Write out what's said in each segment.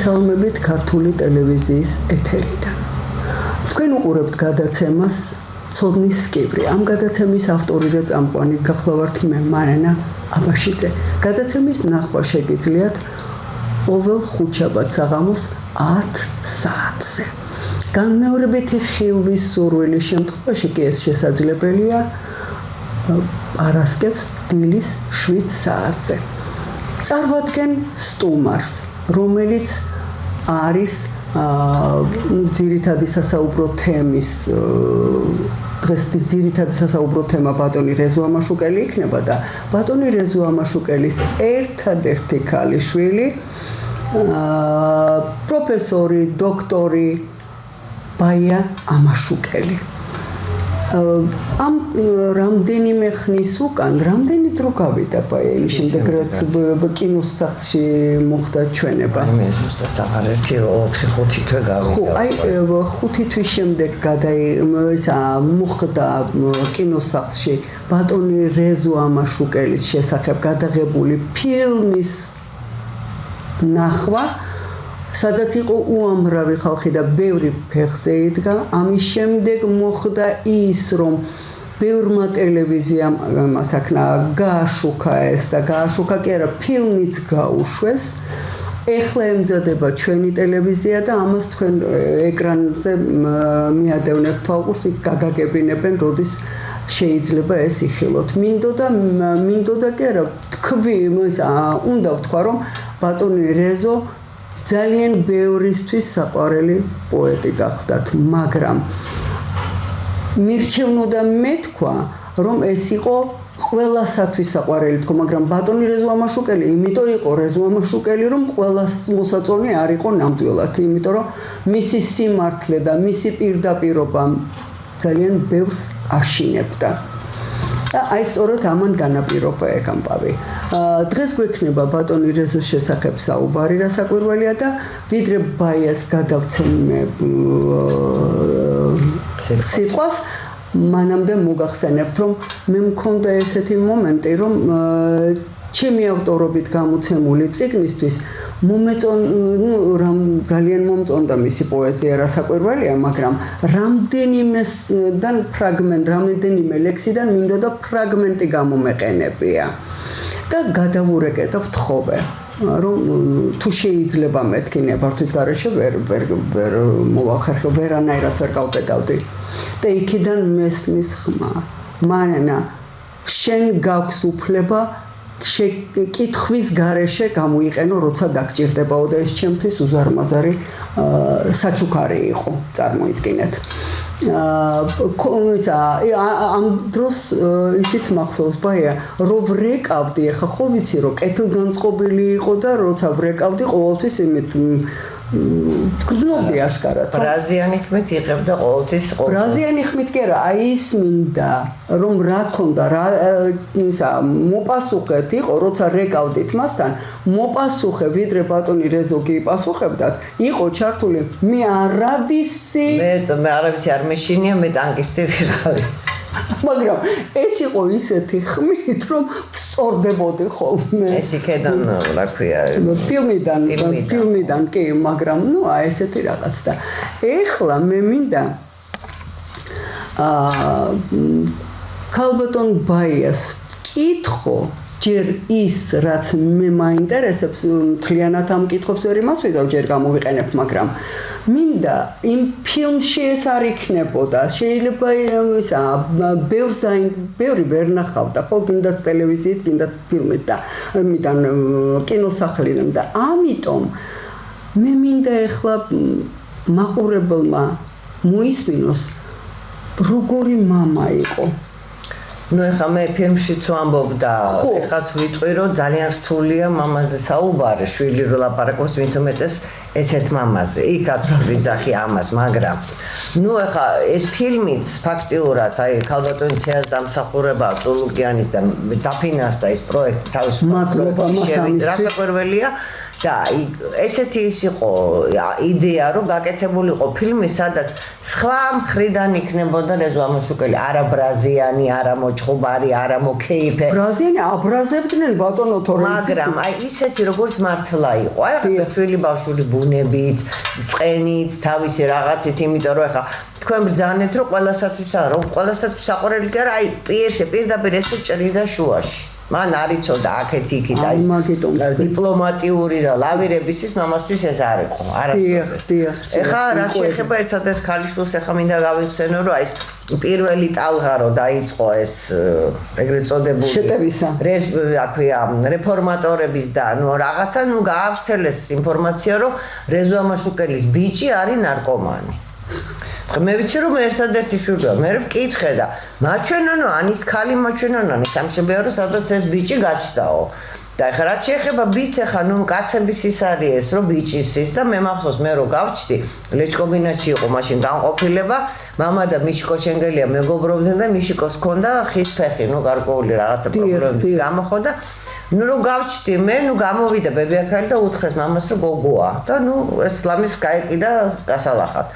მოგესალმებით ქართული ტელევიზიის ეთერიდან. თქვენ უყურებთ გადაცემას ცოდნის სკივრი. ამ გადაცემის ავტორი და წამყვანი გახლავართ მე, მარანა აბაშიძე. გადაცემის ნახვა შეგიძლიათ ყოველ ხუთშაბათ საღამოს 10 საათზე. განმეორებითი ხილვის სურვილის შემთხვევაში კი ეს შესაძლებელია პარასკევს დილის 7 საათზე. წარვადგენ სტუმარს, რომელიც არის ძირითადი სასაუბრო თემის დღეს ძირითადი სასაუბრო თემა ბატონი რეზო ამაშუკელი იქნება და ბატონი რეზო ამაშუკელის ერთადერთი ქალიშვილი პროფესორი, დოქტორი ბაია ამაშუკელი. ამ რამდენიმე ხნის უკან, რამდენი დრო გავიდა ბაია იმ შემდეგ რაც კინოსახლში მოხდა ჩვენება? მე ზუსტად აღარ ერთი 4-5 თვე გავიდა. ხო, აი 5 თვის შემდეგ მოხდა კინოსახლში ბატონი რეზო ამაშუკელის შესახებ გადაღებული ფილმის ნახვა, სადაც იყო უამრავი ხალხი და ბევრი ფეხზე იდგა. ამის შემდეგ მოხდა ის, რომ ბევრმა ტელევიზიამ მასაკნა გააშუქა ეს და გააშუქა კი არა, ფილმიც გაუშვეს. ეხლა ემზადება ჩვენი ტელევიზია და ამას თქვენ ეკრანზე მიადევნებთ თვალყურს, გაგაგებინებენ, როდის შეიძლება ეს იხილოთ. მინდოდა კი არა, უნდა ვთქვა, რომ ბატონი რეზო ძალიან ბევრისთვის საყვარელი პოეტი გახდათ, მაგრამ მირჩევნოდა მეთქვა, რომ ეს იყო ყველასათვის საყვარელი თქო, მაგრამ ბატონი რეზო ამაშუკელი იმიტომ იყო რეზო ამაშუკელი, რომ ყველას მოსაწონი არ იყო ნამდვილად, იმიტომ რომ მისი სიმართლე და მისი პირდაპირობა ძალიან ბევრს აშინებდა. აი სწორედ ამან განაპირობა ეკამპავი. დღეს გვექნება ბატონი რეზოს შესახებ საუბარი, რასაკვირველია და ვიდრე ბაიას გადავცემებ სიტყვას, მანამდე მოგახსენებთ, რომ მე მქონდა ესეთი მომენტი, რომ ჩემი ავტორობით გამოცემული წიგნისთვის ძალიან მომწონდა მისი პოეზია, რასაკვირველია, მაგრამ რამდენიმე ლექსიდან მინდოდა ფრაგმენტი გამომეყენებია და გადავურეკეთა ვთხოვე, რომ თუ შეიძლება მეთქი ნებართვის გარეშე ვერ მოვახერხე, ვერანაირად ვერ გავპეტავდი და იქიდან მესმის ხმა, მარანა შენ გაქვს უფლება კითხვის გარეშე გამოიყენო, როცა დაგჭირდებაო და ეს ჩემთვის უზარმაზარი საჩუქარი იყო, წარმოიდგინეთ. ამ დროს ისიც მახსოვს ბაია, რომ ვრეკავდი, ახლა ხო ვიცი, რომ კეთილგანწყობილი იყო და როცა ვრეკავდი, ყოველთვის იმით გრძნობდი აშკარად. ბრაზიანი ხმით იღებდა ყოველთვის ყოველთვის. ბრაზიანი ხმით კი არა, აი ის მინდა, რომ რა ქონდა, მოპასუხეთ იყო, როცა რეკავდით მასთან, მოპასუხე, ვიდრე ბატონი რეზო გიპასუხებდათ, იყო ჩართული მე არავისი. მე არავისი არ მეშინია, მე ტანკისტი ვიყავი. მაგრამ ეს იყო ისეთი ხმით, რომ ვსწორდებოდი ხოლმე. ეს იქედან, რა ქვია, ფილმიდან კი, მაგრამ ესეთი რაღაც და ეხლა მე მინდა ქალბატონ ბაიას კითხო, ჯერ ის, რაც მე მაინტერესებს, მთლიანად ამ კითხვებს ვერ იმასვიდავ, ჯერ გამოვიყენებ, მაგრამ მინდა იმ ფილმში ეს არ იქნებოდა. შეიძლება ბევრი ვერ ნახავდა, ხო, გინდათ ტელევიზიით, გინდათ ფილმით და მიდან კინოსახლიდან და ამიტომ მე მინდა ეხლა მაყურებელმა მოისმინოს, როგორი მამა იყო. ეხლა მე ფილმშიც ვამბობ და ეხაც ვიტყვი, რომ ძალიან რთულია მამაზე საუბარი, შვილი რო ლაპარაკობს, მით უმეტეს ესეთ მამაზე. იქაც ვიძახი ამას, მაგრამ ეხლა ეს ფილმიც ფაქტიურად, აი ქალბატონი თეატრის დამსახურება წულუკიანის და დაფინანსდა ეს პროექტი თავის მადლობა მას ამისთვის. რასაკვირველია, და ესეთი ის იყო იდეა, რომ გაკეთებული იყო ფილმი, სადაც სხვა მხრიდან იქნებოდა რეზო ამაშუკელი, არა ბრაზიანი, არა მოჭხუბარი, არა მოკეიფე. ბრაზიანი აბრაზებდნენ ბატონო თორე მაგრამ აი ისეთი როგორც მართლა იყო. აი რაღაც შვილი ბავშვური ბუნებით, წყენით, თავისი რაღაცით, იმიტომ რომ ეხა თქვენ ბრძანეთ რომ ყველასათვის არა, რომ ყველასათვის საყვარელი კი არა, აი პირდაპირ ესე ჭრიდა შუაში. მან არიწოდა აქეთ იქით აი დიპლომატიური და ლავირების ის მამასთვის ეს არ იყო არასოდეს. ეხა რაც შეეხება ერთადერთ ქალიშვილს ეხა მინდა გავიხსენო რომ აი ეს პირველი ტალღა რო დაიწყო ეს ეგრეთ წოდებული შეტევისა აქვია რეფორმატორების და ნუ რაღაცა ნუ გაავრცელეს ინფორმაცია რომ რეზო ამაშუკელის ბიჭი არის ნარკომანი. მე ვიცი რომ ერთადერთი შვილია მე ვკითხე და მაჩვენანო ანის ქალი მაჩვენანო სამშობლოა რომ სადაც ეს ბიჭი გაჩდაო და ეხლა რაც შეეხება ბიჭს ეხლა ნუ კაცების ის არის ეს რომ ბიჭის ის და მე მახსოვს მე რომ გავჩდი ლეჩკობინაში იყო მაშინ განყოფილება მამა და მიშიკო შენგელია მეგობრობდნენ და მიშიკოს ჰქონდა ხის ფეხი ნუ გარკვეული რაღაცა პრობლემის გამო ხო და ნუ რომ გავჩდი მე ნუ გამოვიდა ბებიაქალი და უთხრეს მამას რომ გოგოა და ნუ ეს ლამის გაეკიდა გასალახად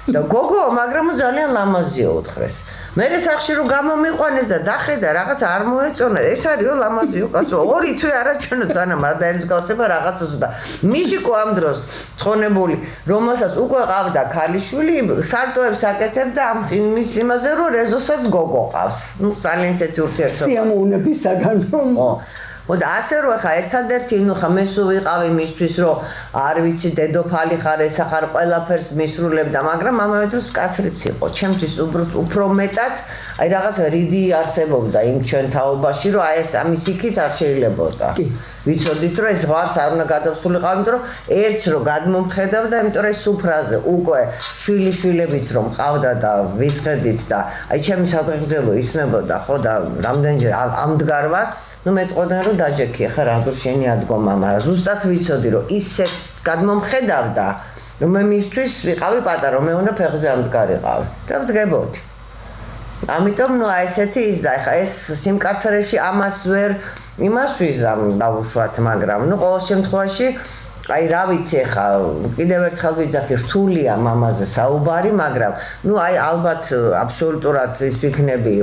და გოგო მაგრამ ძალიან ლამაზია უთხრეს მე სახში რომ გამომიყვანეს და დახედა რაღაც არ მოეწონა ეს არისო ლამაზიო კაცო ორი თვე არაჩვენო ძანა მარდაელის გავსება რაღაცას და მიშიკო ამ დროს ცხონებული რომელსაც უკვე ყავდა ქალიშვილი სარტოებს აკეთებდა ამ იმის იმაზე რომ რეზოსაც გოგო ყავს ნუ ძალიან ისეთი ურთიერთობა სიამოვნებისაგან და ასე რომ ხა ერთადერთი ნუ ხა მე სულ ვიყავი მისთვის რომ არ ვიცი დედოფალი ხარ ესა ხარ ყველაფერს მისრულებდა მაგრამ ამავე დროს კაცრიც იყო ჩემთვის უფრო მეტად აი რაღაც რიდი არსებობდა იმ ჩვენ თაობაში რომ აი ეს ამის იქით არ შეიძლებოდა ვიცოდით რომ ეს ზღვარს არ უნდა გადავსულიყავ იმიტომ რომ ერთს რომ გადმომხედავდა იმიტომ რომ ეს სუფრაზე უკვე შვილიშვილებიც რომ ყავდა და ვისხედით და აი ჩემი სადღეგრძელო ისმებოდა ხო და რამდენჯერ ამდგარ ვარ ნუ მეტყოდნენ რომ დაჯექი ხა რა დრო შენი ადგომა მაგრამ ზუსტად ვიცოდი რომ ისე გადმომხედავდა რომ მე მისთვის ვიყავი პატარა რომ მე უნდა ფეხზე ამდგარიყავი და ვდგებოდი ამიტომ ნუ აი ესეთი ის და ხა ეს სიმკაცრეში ამას ვერ იმას ვიზამ დავუშვათ მაგრამ ნუ ყოველ შემთხვევაში აი რა ვიცი ხა კიდევ ერთხელ ვიძახი რთულია მამაზე საუბარი მაგრამ ნუ აი ალბათ აბსოლუტურად ის ვიქნები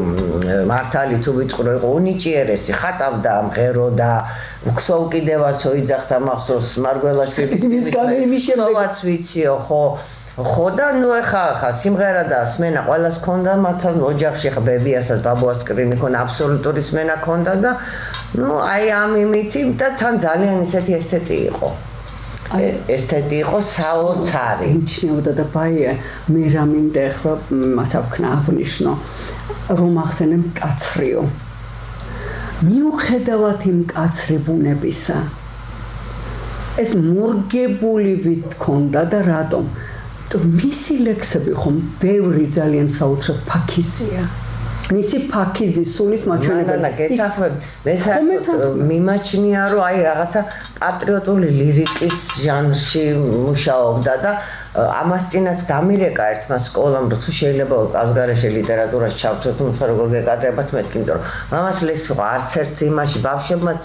მართალი თუ ვიტყვი რომ იყო უნიჭიერესი ხატავდა მღერო და უქსოვ კიდევაცო იძახდა მახსოვს მარგველაშვილის მისგან იმის შემდეგაც ვიციო ხო და ნუ ხა სიმღერა და სმენა ყველას ქონდა მათთან ოჯახში ხა ბებიასაც ბაბუას კრინი ქონდა აბსოლუტური სმენა ქონდა და ნუ აი ამ იმითი და თან ძალიან ისეთი ესთეტი იყო ესთეტი იყო საოცარი იმჩნეოდა და ბაია მე რა მინდა ახლა მასა ვქნა აღნიშნო რომ ახსენე მკაცრიო მიუხედავად იმ მკაცრი ბუნებისა ეს მორგებული ვითქონდა და რატომ მისი ლექსები ხომ ბევრი ძალიან საოცრად ფაქიზია მისი ფაქიზი სულის მაჩვენებელი გეთახმები მე საერთოდ მიმაჩნია რომ აი რაღაცა პატრიოტული ლირიკის ჟანრში მუშაობდა და ამას წინათ დამირეკა ერთმა სკოლამ რომ თუ შეიძლება კაზგარეში ლიტერატურას ჩავთვათ თუ როგორ გეკადრებათ მეთქი იმიტომ რომ მამას ლექსი არც ერთ იმაში ბავშვებმაც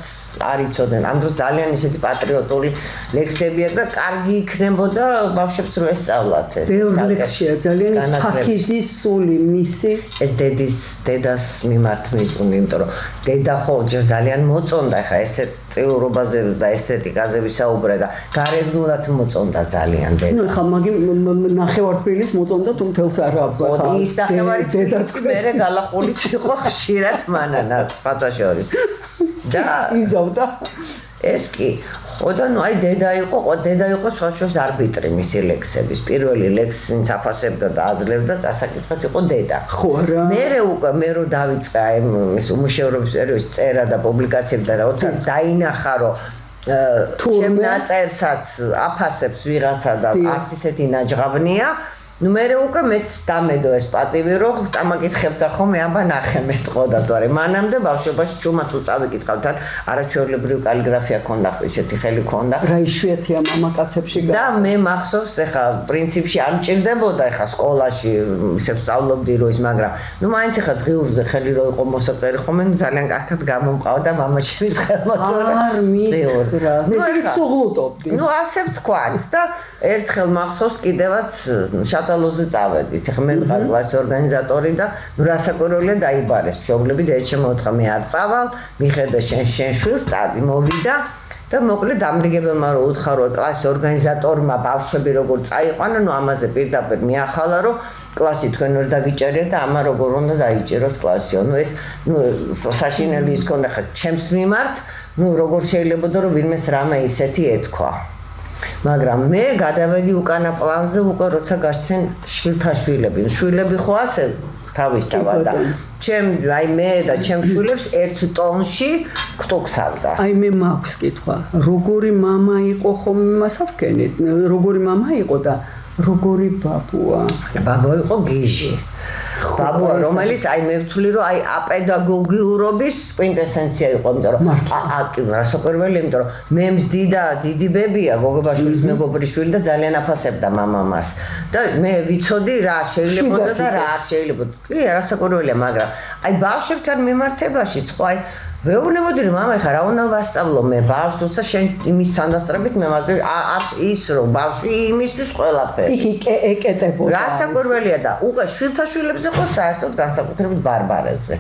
არ იცოდნენ ამ დროს ძალიან ისეთი პატრიოტული ლექსებია და კარგი იქნებოდა ბავშვებს რო ესწავლათ ეს ბევრი ლექსია ძალიან ის ფაქიზის სული მისი ეს დედას მიმართ მიწუნი იმიტომ რომ დედა ხო ჯერ ძალიან მოწონდა ხა ესეთ წეურობაზე და ესთეტიკაზე ვისაუბრე და გარეგნულად მოწონდა ძალიან დედა ნუ ხა მაგი ნახევართბილის მოწონდა თუ მთელს არა ხა ის ნახევარიც მერე გალახულიც იყო ხშირად მანანა ფათაშორის და იზავდა ეს კი ხო და ნუ აი დედა იყო სხვაჩოს არბიტრი მისი ლექსების პირველი ლექსი ვინც აფასებდა და აძლევდა წასაკითხად იყო დედა ხო რა მე რო დავიწყე აი ეს უმუშევრობის პერიოდის წერა და პუბლიკაციები და როცა დაინახა რომ ჩემ ნაწერსაც აფასებს ვიღაცა და არც ისეთი ნაჯღავნია ნუ მე უკვე მეც დამედო ეს პატივი რომ წამაკითხებდა ხოლმე აბა ნახე მეწყოდა თორე მანამდე ბავშვობაში ჩუმად უწავიკითხავთ ან არაჩვეულებრივი კალიგრაფია ქონდა ისეთი ხელი ქონდა რა იშვიათია მამაკაცებში და მე მახსოვს ეხა პრინციპში არ მჭირდებოდა ეხა სკოლაში ისე სწავლობდი რომ ის მაგრამ ნუ მაინც ეხა დღიურზე ხელი რო იყო მოსაწერი ხოლმე ნუ ძალიან კარგად გამომყავდა მამაშვილის ხელმოწერა არ მითხრა ეს სუღლუტობდი ნუ ასე ვთქვათ და ერთხელ მახსოვს კიდევაც შატალოზე წავედით ეხა მე ვიყავ კლასის ორგანიზატორი და ნუ რასაკვირველია დაიბარეს მშობლები და ეჩე მოთხა მე არ წავალ მიხედა შენ შვილს წადი მოვიდა და მოკლედ დამრიგებელმა რო უთხრა რომ კლასის ორგანიზატორმა ბავშვები როგორ წაიყვანა ნუ ამაზე პირდაპირ მიახალა რომ კლასი თქვენ ვერ დაგიჭერიათ და ამა როგორ უნდა დაიჭიროს კლასიო ნუ ეს ნუ საშინელი ის ქონდა ხა ჩემს მიმართ ნუ როგორ შეიძლებოდა რომ ვინმეს რამე ისეთი ეთქვა მაგრამ მე გადავედი უკანა პლანზე უკვე როცა გაჩნდნენ შვილთაშვილები შვილები ხო ასე თავისთავად და ჩემ აი მე და ჩემ შვილებს ერთ ტონში გტოქსავდა აი მე მაქვს კითხვა როგორი მამა იყო ხომ მასავკენით როგორი მამა იყო და როგორი ბაბუა ბაბუა იყო გიჟი ბაბუა რომელიც აი მე ვთვლი რომ აი აპედაგოგიურობის კვინტესენცია იყო იმიტომ რომ რასაკვირველია იმიტომ რომ მე მზდიდა დიდი ბებია გოგებაშვილის მეგობრის შვილი და ძალიან აფასებდა მამამას და მე ვიცოდი რა შეიძლებოდა და რა არ შეიძლებოდა კი რასაკვირველია მაგრამ აი ბავშვებთან მიმართებაშიც ხო აი ვეუბნებოდი რომ მამა ხა რა უნდა ვასწავლო მე ბავშვს უცა შენ იმის თანდასწრებით მე მასდე არ ის რომ ბავშვი იმისთვის ყველაფერი იქ ეკეტებოდა რასაკვირველია და უკვე შვილთაშვილებზე ხო საერთოდ განსაკუთრებით ბარბარეზე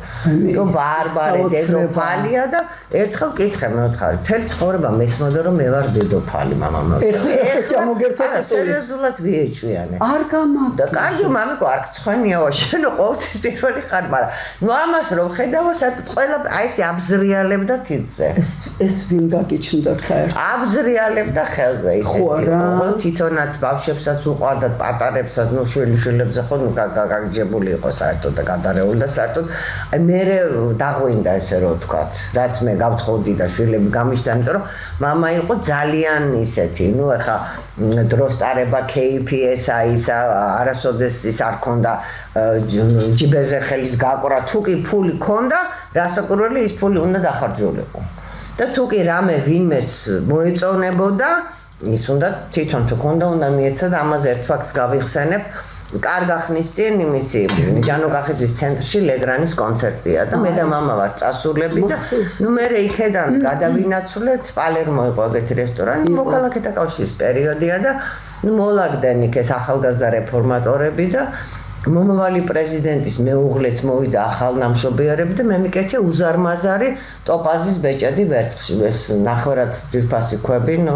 რომ ბარბარე დედოფალია და ერთხელ კითხე მე ვთხარი მთელი ცხოვრება მესმოდა რომ მე ვარ დედოფალი მამამ ეხლა ჩამოგერთეთ სერიოზულად ვიეჭვიანე არ გამაქვს და კარგი მამიკო არ გცხვენიაო შენ ყოველთვის პირველი ხარ მაგრამ ნუ ამას რომ ხედავო საერთოდ ყველა აი ეს აბზრიალებდა თითზე ეს ვინ გაგიჩნდა საერთოდ აბზრიალებდა ხელზე ისეთი ხო თვითონაც ბავშვებსაც უყვარდა პატარებსაც ნუ შვილიშვილებზე ხო ნუ გაგიჯებული იყო საერთოდ და გადარეული და საერთოდ აი მე დაღვინდა ესე რომ ვთქვათ რაც მე გავთხოვდი და შვილები გამიშდა იმიტომ რომ მამა იყო ძალიან ისეთი ნუ ეხა დროს ტარება KP ესა ისა არასოდეს ის არ ქონდა ჯიბეზე ხელის გაკვრა თუ კი ფული ქონდა რასაკვირველი ის ფული უნდა დახარჯულიყო და თუ კი რამე ვინმეს მოეწონებოდა ის უნდა თვითონ თუ ქონდა უნდა მიეცა და ამაზე ერთ ფაქტს გავიხსენებ კარგა ხნის წინ იმისი ჯანუკახეთის ცენტრში ლეგრანის კონცერტია და მე და მამა ვარ წასულები და ნუ მე იქედან გადავინაცვლეთ პალერმო იყო ეგეთი რესტორანი მოქალაქეთა კავშირის პერიოდია და ნუ მოლაგდნენ იქ ეს ახალგაზრდა რეფორმატორები და მომავალი პრეზიდენტის მეუღლეც მოვიდა ახალნამშობიარები და მე მიკეთე უზარმაზარი ტოპაზის ბეჭედი ვერცხლში ეს ნახევრად ძვირფასი ქვები ნუ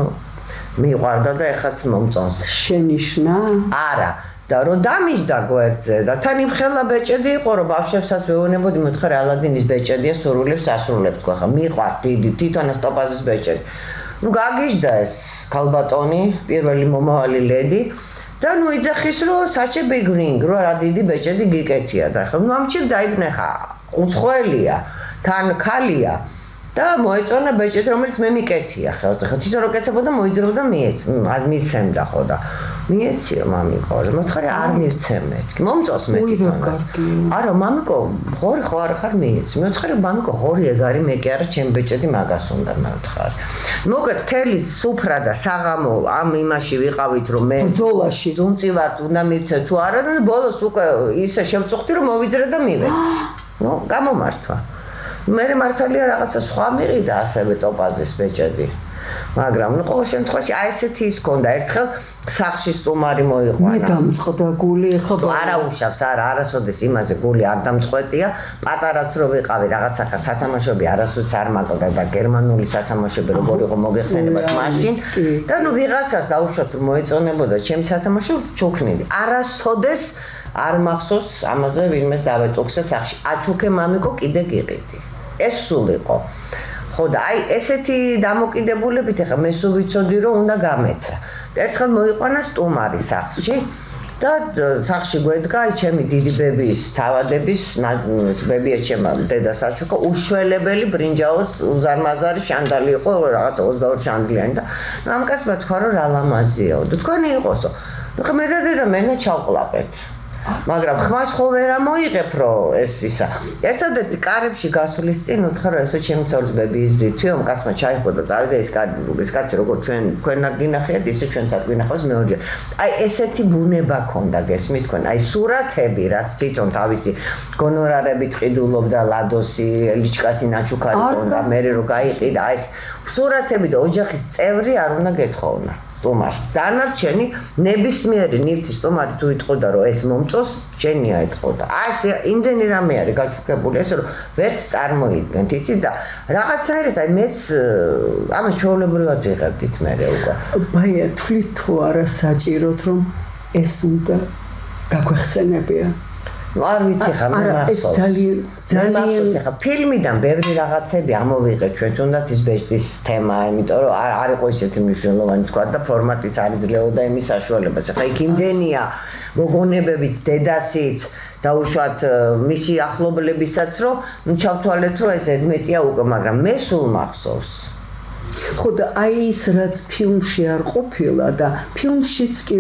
მიყვარდა და ეხაც მომწონს შენიშნა არა და რომ დამიჯდა გვერდზე და თან იმ ხელა ბეჭედი იყო რომ ბავშვებსაც ვეუბნებოდი მოთხარ ალადინის ბეჭედია სურვილებს ასრულებს თქვა ხა მიყვართ დიდი თვითონაც ტოპაზის ბეჭედი ნუ გაგიჯდა ეს ქალბატონი პირველი მომავალი ლედი და ნუ იძახის რომ such a big ring რომ რა დიდი ბეჭედი გიკეთია და ხა ნუ ამჩი დაიბნე ხა უცხოელია თან ქალია და მოეწონა ბეჭედი რომელიც მე მიკეთია ხელს ხა თვითონ რო კეთებოდა მოიძრებოდა მიცემდა ხო და მიეციო მამიკო მოთხარი არ მივცემ მეთქი მომწონს მე თვითონაც არა მამიკო ღორი ხო არ ხარ მიეცი მოთხარი მამიკო ღორი ეგარი მე კი არა ჩემ ბეჭედი მაგას უნდა მოთხარი მოგეთ თელი სუფრა და საღამო ამ იმაში ვიყავით რომ მე ბრძოლაში ძუნწი ვარ უნდა მივცე თუ არა და ბოლოს უკვე ისე შევწუხდი რომ მოვიძრე და მივეცი ნუ გამომართვა მე მართალია რაღაცა სხვა მიყიდა ასევე ტოპაზის ბეჭედი მაგრამ ნუ ყოველ შემთხვევაში აი ესეთი ის ქონდა ერთხელ სახში სტუმარი მოიყვანა მე დამწყდა გული ხო არა უშავს არასოდეს იმაზე გული არ დამწყვეტია პატარაც რო ვიყავი რაღაცა ხა სათამაშოები არასოდეს არ მაგოდა და გერმანული სათამაშოები როგორ იყო მოგეხსენებათ მაშინ და ნუ ვიღაცას დაუშვათ რომ მოეწონებოდა ჩემი სათამაშო ჩუქნიდი არასოდეს არ მახსოვს ამაზე ვინმეს დავეტოქსე სახში აჩუქე მამიკო კიდე გიყიდი ეს სულ იყო ხო და აი ესეთი დამოკიდებულებით ახლა მე სულ ვიცოდი რომ უნდა გამეცა და ერთხელ მოიყვანა სტუმარი სახში და სახში გვედგა აი ჩემი დიდი ბებიის თავადების ბებია ჩემი დედა საჩუქო უშველებელი ბრინჯაოს უზარმაზარი შანდალი იყო რაღაცა 22 შანდლიანი და ამ კაცმა თქვა რომ რა ლამაზიაო და თქვენი იყოსო ხო მე და დედა მენა ჩავყლაპეთ მაგრამ ხმას ხო ვერ ამოიღებ რომ ეს ისა ერთადერთი კარებში გასulis წინ უთხრა რომ ესო ჩემი ცოლის ბებიის თვითონ კაცმა ჩაიხო და წავიდა ეს კაცი როგორ თქვენ არ გინახიათ ისე ჩვენც არ გვინახავს მეორეჯერ აი ესეთი ბუნება ქონდა გესმით თქვენ აი სურათები რაც თვითონ თავისი გონორარებით ყიდულობდა ლადოსი ელიჩკასი ნაჩუქარი ქონდა მე რო გაიყიდა აი ეს სურათები და ოჯახის წევრი არ უნდა გეთხოვნა სტუმარს დანარჩენი ნებისმიერი ნივთი სტუმარი თუ იტყოდა რომ ეს მომწოს შენია ეტყოდა აი იმდენი რამე არის გაჩუქებული ეს რომ ვერც წარმოიდგენთ იცი და რაღაცნაირად აი მეც ამას ჩვეულებრივად ვიღებდით მე უკვე ბაია თვლით თუ არა საჭიროთ რომ ეს უნდა გაგვეხსენებია არ ვიცი ხა მე მახსოვს ძალიან ხა ფილმიდან ბევრი რაღაცები ამოვიღეთ ჩვენ თუნდაც ის ბეჭდის თემა იმიტომ რომ არ იყო ისეთი მნიშვნელოვანი თქვა და ფორმატიც არ იძლეოდა იმის საშუალებას ხა იქ იმდენია მოგონებებიც დედასიც დაუშვათ მისი ახლობლებისაც რომ ჩავთვალეთ რომ ეს ედმეტია უკვე მაგრამ მე სულ მახსოვს ხო და აი ის რაც ფილმში არ ყოფილა და ფილმშიც კი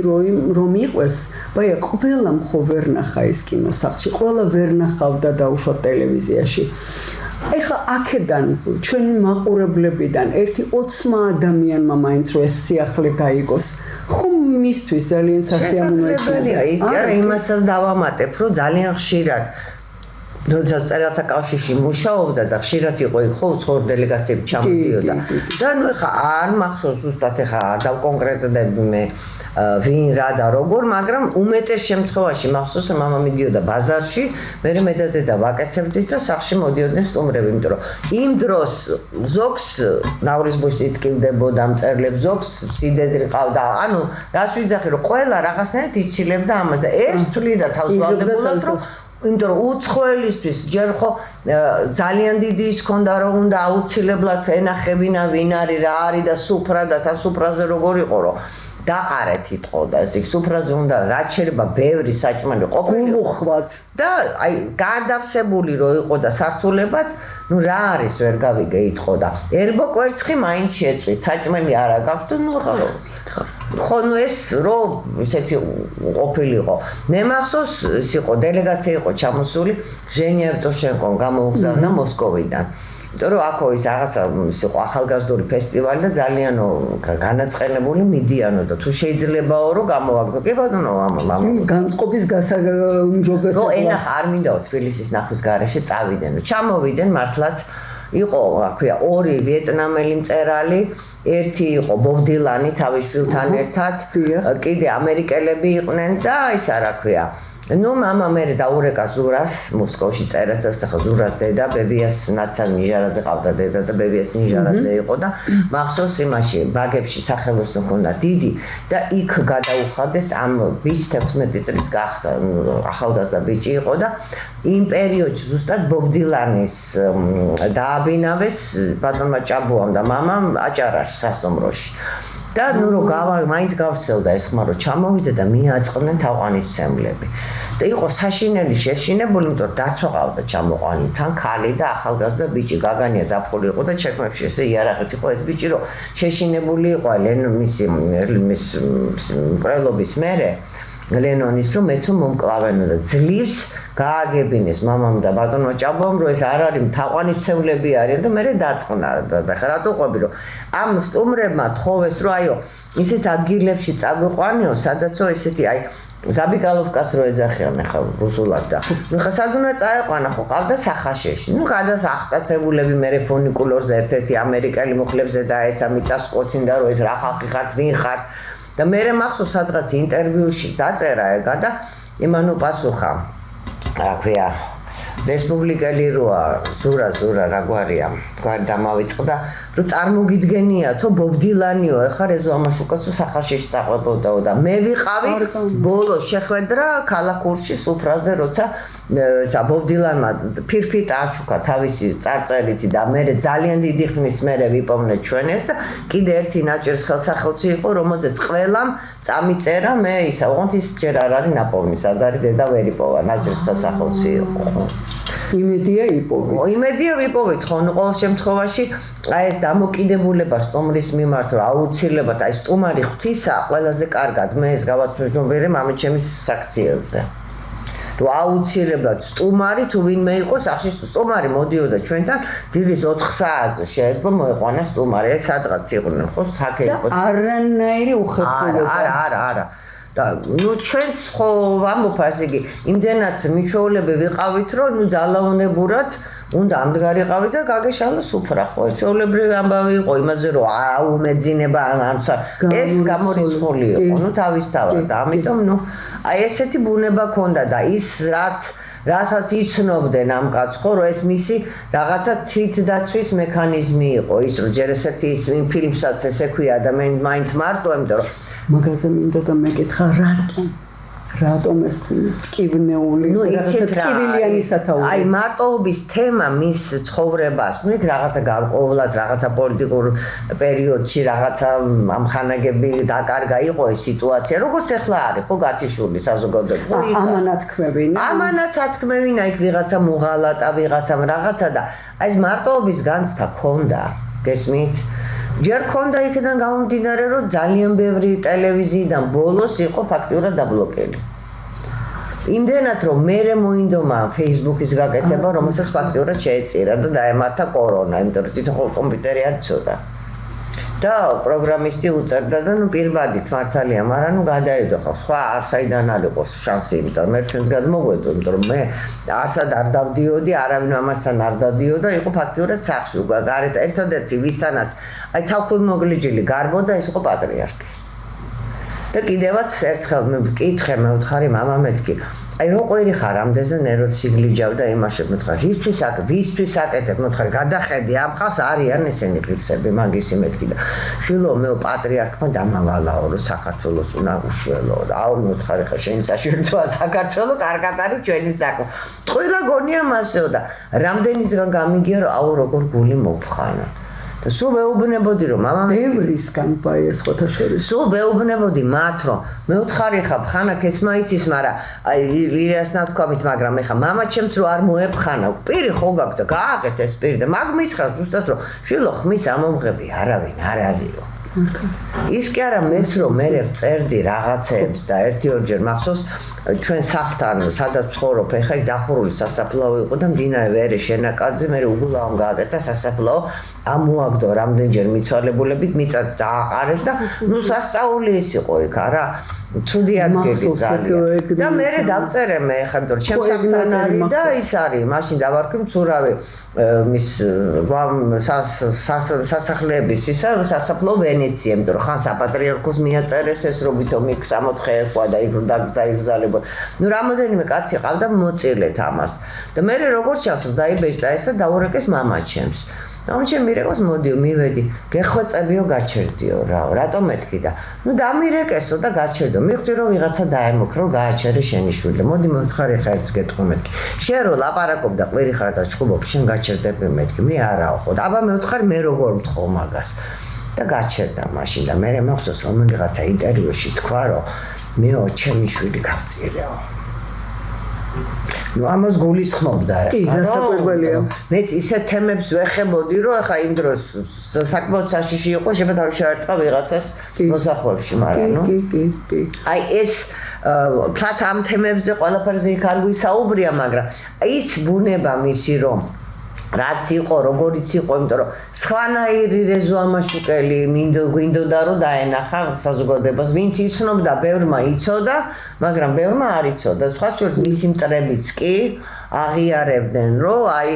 რომ იყოს ბაია ყველამ ხო ვერ ნახა ეს კინოსახლში ყველა ვერ ნახავდა დაუშვათ ტელევიზიაში ეხლა აქედან ჩვენ მაყურებლებიდან ერთი 20 ადამიანმა მაინც რომ ეს სიახლე გაიგოს ხომ მისთვის ძალიან სასიამოვნოა არა იმასაც დავამატებ რომ ძალიან ხშირად როცა წერათა კავშირში მუშაობდა და ხშირად იყო იქ ხო უცხოურ დელეგაციები ჩამოდიოდა და ნუ ეხა არ მახსოვს ზუსტად ეხა არ დავკონკრეტდები მე ვინ რა და როგორ მაგრამ უმეტეს შემთხვევაში მახსოვს რომ მამა მიდიოდა ბაზარში მე და დედა ვაკეთებდით და სახლში მოდიოდნენ სტუმრები იმიტომ რომ იმ დროს ზოგს ნავრისბოშტი ტკივდებოდა მწერლებს ზოგს სიდედრი ყავდა ანუ რას ვიზახი რომ ყველა რაღაცნაირად იცილებდა ამას და ეს თვლიდა თავს ვალდებულად რომ იმიტომ რომ უცხოელისთვის ჯერ ხო ძალიან დიდი ის ქონდა რომ უნდა აუცილებლად ენახებინა ვინ არის რა არის და სუფრა და თან სუფრაზე როგორ იყო რომ დაყარეთ იტყოდა ეს სუფრაზე უნდა რაც შეიძლება ბევრი საჭმელი ყოფილიყო და აი გარდავსებული რო იყო და სართულებად ნუ რა არის ვერ გავიგე იტყოდა ერბო კვერცხი მაინც შეწვით საჭმელი არა გაქვთ ნუ ხა ხო ნუ ეს რო ისეთი ყოფილიყო მე მახსოვს ის იყო დელეგაცია იყო ჩამოსული ჟენია ევტოშენკომ გამოუგზავნა მოსკოვიდან იმიტომ რომ აქ ის რაღაცა ის იყო ახალგაზრდული ფესტივალი და ძალიან განაწყენებული მიდიანო და თუ შეიძლებაო რომ გამოვაგზო კი ბატონო განწყობის გასაუმჯობესება რო ენა არ მინდაო თბილისის ნახვის გარეშე წავიდნენ ჩამოვიდნენ მართლაც იყო რა ქვია ორი ვიეტნამელი მწერალი ერთი იყო ბობ დილანი თავის შვილთან ერთად კიდე ამერიკელები იყვნენ და ისა რა ქვია ну мама მე დაურეკა ზურას მოსკოვში წერეთას ახლა ზურას დედა ბებიას ნაცან ნიჟარაძე ყავდა დედა და ბებიას ნიჟარაძე იყო და მახსოვს იმაში ბაგებში სახელოსნო ქონდა დიდი და იქ გადაუხადეს ამ ბიჭს 16 წლის გახდა ახალგაზრდა ბიჭი იყო და იმ პერიოდში ზუსტად ბობ დილანის დააბინავეს ბატონმა ჭაბუამ და მამამ აჭარაში სასტუმროში და ნუ რო მაინც გავსელდა ეს ხმა რომ ჩამოვიდა და მიაწყდნენ თაყვანისმცემლები და იყო საშინელი შეშინებული იმიტომ დაცვა ყავდა ჩამოყვანი თან ქალი და ახალგაზრდა ბიჭი გაგანია ზაფხული იყო და ჩექმებში ესე იარაღით იყო ეს ბიჭი რომ შეშინებული იყო მისი მკვლელობის მერე ლენონის რომ მეც მომკლავენო და ძლივს გააგებინეს მამამ და ბატონმა ჭაბუამ რომ ეს არ არის თაყვანისმცემლები არიან და მე დაწყნა და ხა რატო ყვები რომ ამ სტუმრებმა თხოვეს რომ აიო ისეთ ადგილებში წაგვიყვანიო სადაცო ესეთი აი ზაბიკალოვკას რო ეძახიან ახლა რუსულად და ნუ ხა სად უნდა წაეყვანა ხო ყავდა სახაშეში ნუ გადასახტაცებულები მე ფონიკულორზე ერთ-ერთი ამერიკელი მუხლებზე დაეცა მიწას ყოცინდა რომ ეს რა ხალხი ხართ ვინ ხართ და მე მახსოვს სადღაც ინტერვიუში დაწერა ეგა და იმანო პასუხა რა ქვია რესპუბლიკელი როა ზურა რაგვარია გვარი დამავიწყდა რომ წარმოგიდგენია თო ბობ დილანიო ეხა რეზო ამაშუკასო სახაშეში წაყვებოდაო და მე ვიყავი ბოლო შეხვედრა ქალაქურში სუფრაზე როცა ბობ დილანმა ფირფიტ აჩუქა თავისი წარწერითი და მე ძალიან დიდი ხნის მერე ვიპოვნეთ ჩვენ ეს და კიდე ერთი ნაჭრის ხელსახელცი იყო რომელზეც ყველამ წამიწერა მე ისა ოღონდ ის ჯერ არ არის ნაპოვნი სად არის დედა ვერ იპოვა ნაჭრის ხელსახელცი იყო იმედია იპოვეთ. იმედია ვიპოვეთ ხო, ნუ ყოველ შემთხვევაში აი ეს დამოკიდებულება სტუმრის მიმართ, რომ აუცილებლად აი სტუმარი ღვთისა ყველაზე კარგად მე ეს გავაცნობიერე მამით ჩემის საქციელზე. რომ აუცილებლად სტუმარი თუ ვინმე იყოს, ახში სტუმარი მოდიოდა ჩვენთან დილის 4 საათზე შეეძლო მოეყვანა სტუმარი, ეს სადღაც იყვნენ ხო, საქე იყო. არანაირი უხერხულობა. არა. და ნუ ჩვენს ხო ვამბობ ასე იგი, იმდენად მიჩვეულები ვიყავით, რომ ნუ ძალაუნებურად უნდა ამდგარიყავით და გაგეშალა სუფრა ხო, ეს ჩვეულებრივი ამბავი იყო იმაზე, რომ აუმეძინება ამსა ეს გამორიცხული იყო, ნუ თავისთავად და ამიტომ ნუ აი ესეთი ბუნება ქონდა და ის რასაც იცნობდნენ ამ კაცს ხო, რომ ეს მისი რაღაცა თვითდაცვის მექანიზმი იყო, ის რომ ჯერ ესეთი ის ფილმსაც ესე ქვია ადამიანი მაინც მარტო, იმიტომ რომ მაგაზე მინდა და მეკითხა რატომ ეს ტკივნეული ტკივილიანი სათაური აი მარტოობის თემა მის ცხოვრებას ნუ იქ რაღაცა გარკვეულად რაღაცა პოლიტიკურ პერიოდში რაღაცა ამხანაგები დაკარგა იყო ეს სიტუაცია როგორც ახლა არის ხო გათიშული საზოგადოება ამანათქმევინა იქ ვიღაცა მუღალატა ვიღაცამ რაღაცა და აი ეს მარტოობის განცდა ქონდა გესმით ჯერ ქონდა იქიდან გამომდინარე რომ ძალიან ბევრი ტელევიზიიდან ბოლოს იყო ფაქტიურად დაბლოკელი. იმდენად რომ მე მოინდომა Facebook-ის გაკეთება, რომელსაც ფაქტიურად შეეწირა და დაემართა კორონა, იმიტომ რომ თვითონ კომპიუტერი არ ცოდა. და პროგრამისტი უწერდა და ნუ პირბადით მართალია, მაგრამ ნუ გადაედო ხო, სხვა არ საიდან არ იყოს შანსი, იმიტომ რომ მე ჩვენს გადმოგვედო, იმიტომ რომ მე არსად არ დავდიოდი, არავინ ამასთან არ დადიოდა, იყო ფაქტიურად სახლში, გარეთ ერთადერთი ვისთანაც აი თავქულმოგლიჯილი გარბოდა ეს იყო პატრიარქი. და კიდევაც ერთხელ მე ვკითხე, მე ვთხარი მამა მეთქი აი რო ყვირი ხარ ამდენზე ნერვებს იგლიჯავ და იმაშებ მეთქარ ვისთვის აკეთებ მეთქარ გადახედი ამ ხალხს არიან ესენი ღირსები მაგისი მეთქი და შვილო მე პატრიარქმა დამავალაო რომ საქართველოს უნდა უშველო და აუ მეთქარი ხა შენი საშვილოა საქართველო კარგად არის ჩვენი საქმე ყველა გონია მასეო და რამდენისგან გამიგია რომ აუ როგორ გული მოფხანა და სულ ვეუბნებოდი რომ მამა ბევრისგან პაიეს ხოთა შორის სულ ვეუბნებოდი მათ რომ მე ვთხარი ხა ხანაკ ეს მაიცის მაგრამ აი ირიას ნათქვამით მაგრამ ეხა მამა ჩემს რო არ მოეფხანა პირი ხო გაქვს და გააკეთე ეს პირი და მაგ მითხრა ზუსტად რომ შვილო ხმის ამომღები არავინ არ არისო ის კი არა მეც რომ მე ვწერდი რაღაცებს და ერთი-ორჯერ მახსოვს ჩვენ სახლთან სადაც ცხოვრობ ეხა იქ დახურული სასაფლაო იყო და მდინარე ვერე შენაკადზე მე უგულავამ გააკეთა სასაფლაო ამოაგდო რამდენჯერ მიცვალებულებით მიწა დააყარეს და ნუ სასწაული ის იყო იქ არა ცუდი ადგილი ძალიან და მე დავწერე მე ხა იმიტომ ჩემ სახლთან არის და ის არის მაშინ დავარქვი მცურავი მის სასახლეების ისა სასაფლაო ვენეცია იმიტომ რომ ხან საპატრიარქოს მიაწერეს ეს რომ ვითომ იქ 64 ერქვა და იქ დაიგზალებოდა ნუ რამოდენიმე კაცი ყავდა მოწილეთ ამას და მე როგორც ჩანს დაიბეჭდა ესა დაურეკეს მამა ჩემს ამჩემ მირეკოს მოდიო მივედი გეხვეწებიო გაჩერდიო რა რატომ მეთქი და ნუ დამირეკესო და გაჩერდო მივხვდი რომ ვიღაცა დაემოქრო გააჩერე შენი შვილი მოდი მოვთხარი ხა ერთს გეტყვი მეთქი შენ რო ლაპარაკობ და ყვირი ხარ და ჩხუბობ შენ გაჩერდები მეთქი მე არაო ხო აბა მევთხარი მე როგორ მთხოვ მაგას და გაჩერდა მაშინ და მე მახსოვს რომ ვიღაცა ინტერვიუში თქვა რომ მეო ჩემი შვილი გავწირეო ნუ ამას გულისხმობდა კი რასაკვირველია მეც ისეთ თემებს ვეხებოდი რომ ახლა იმ დროს საკმაოდ საშიში იყო შემეთავი შეარტყა ვიღაცას მოსახლეებში მაგრამ ნუ კი აი ეს თათ ამ თემებზე ყველაფერზე იქ არ ვისაუბრია მაგრამ ის ბუნება მისი რომ რაც იყო როგორიც იყო იმიტომ რომ სხვანაირი რეზოამაშუკელი გვინდოდა რომ დაენახა საზოგადოებას ვინც იცნობდა ბევრმა იცოდა მაგრამ ბევრმა არ იცოდა სხვა შორის მისი მტრებიც კი აღიარებდნენ რომ აი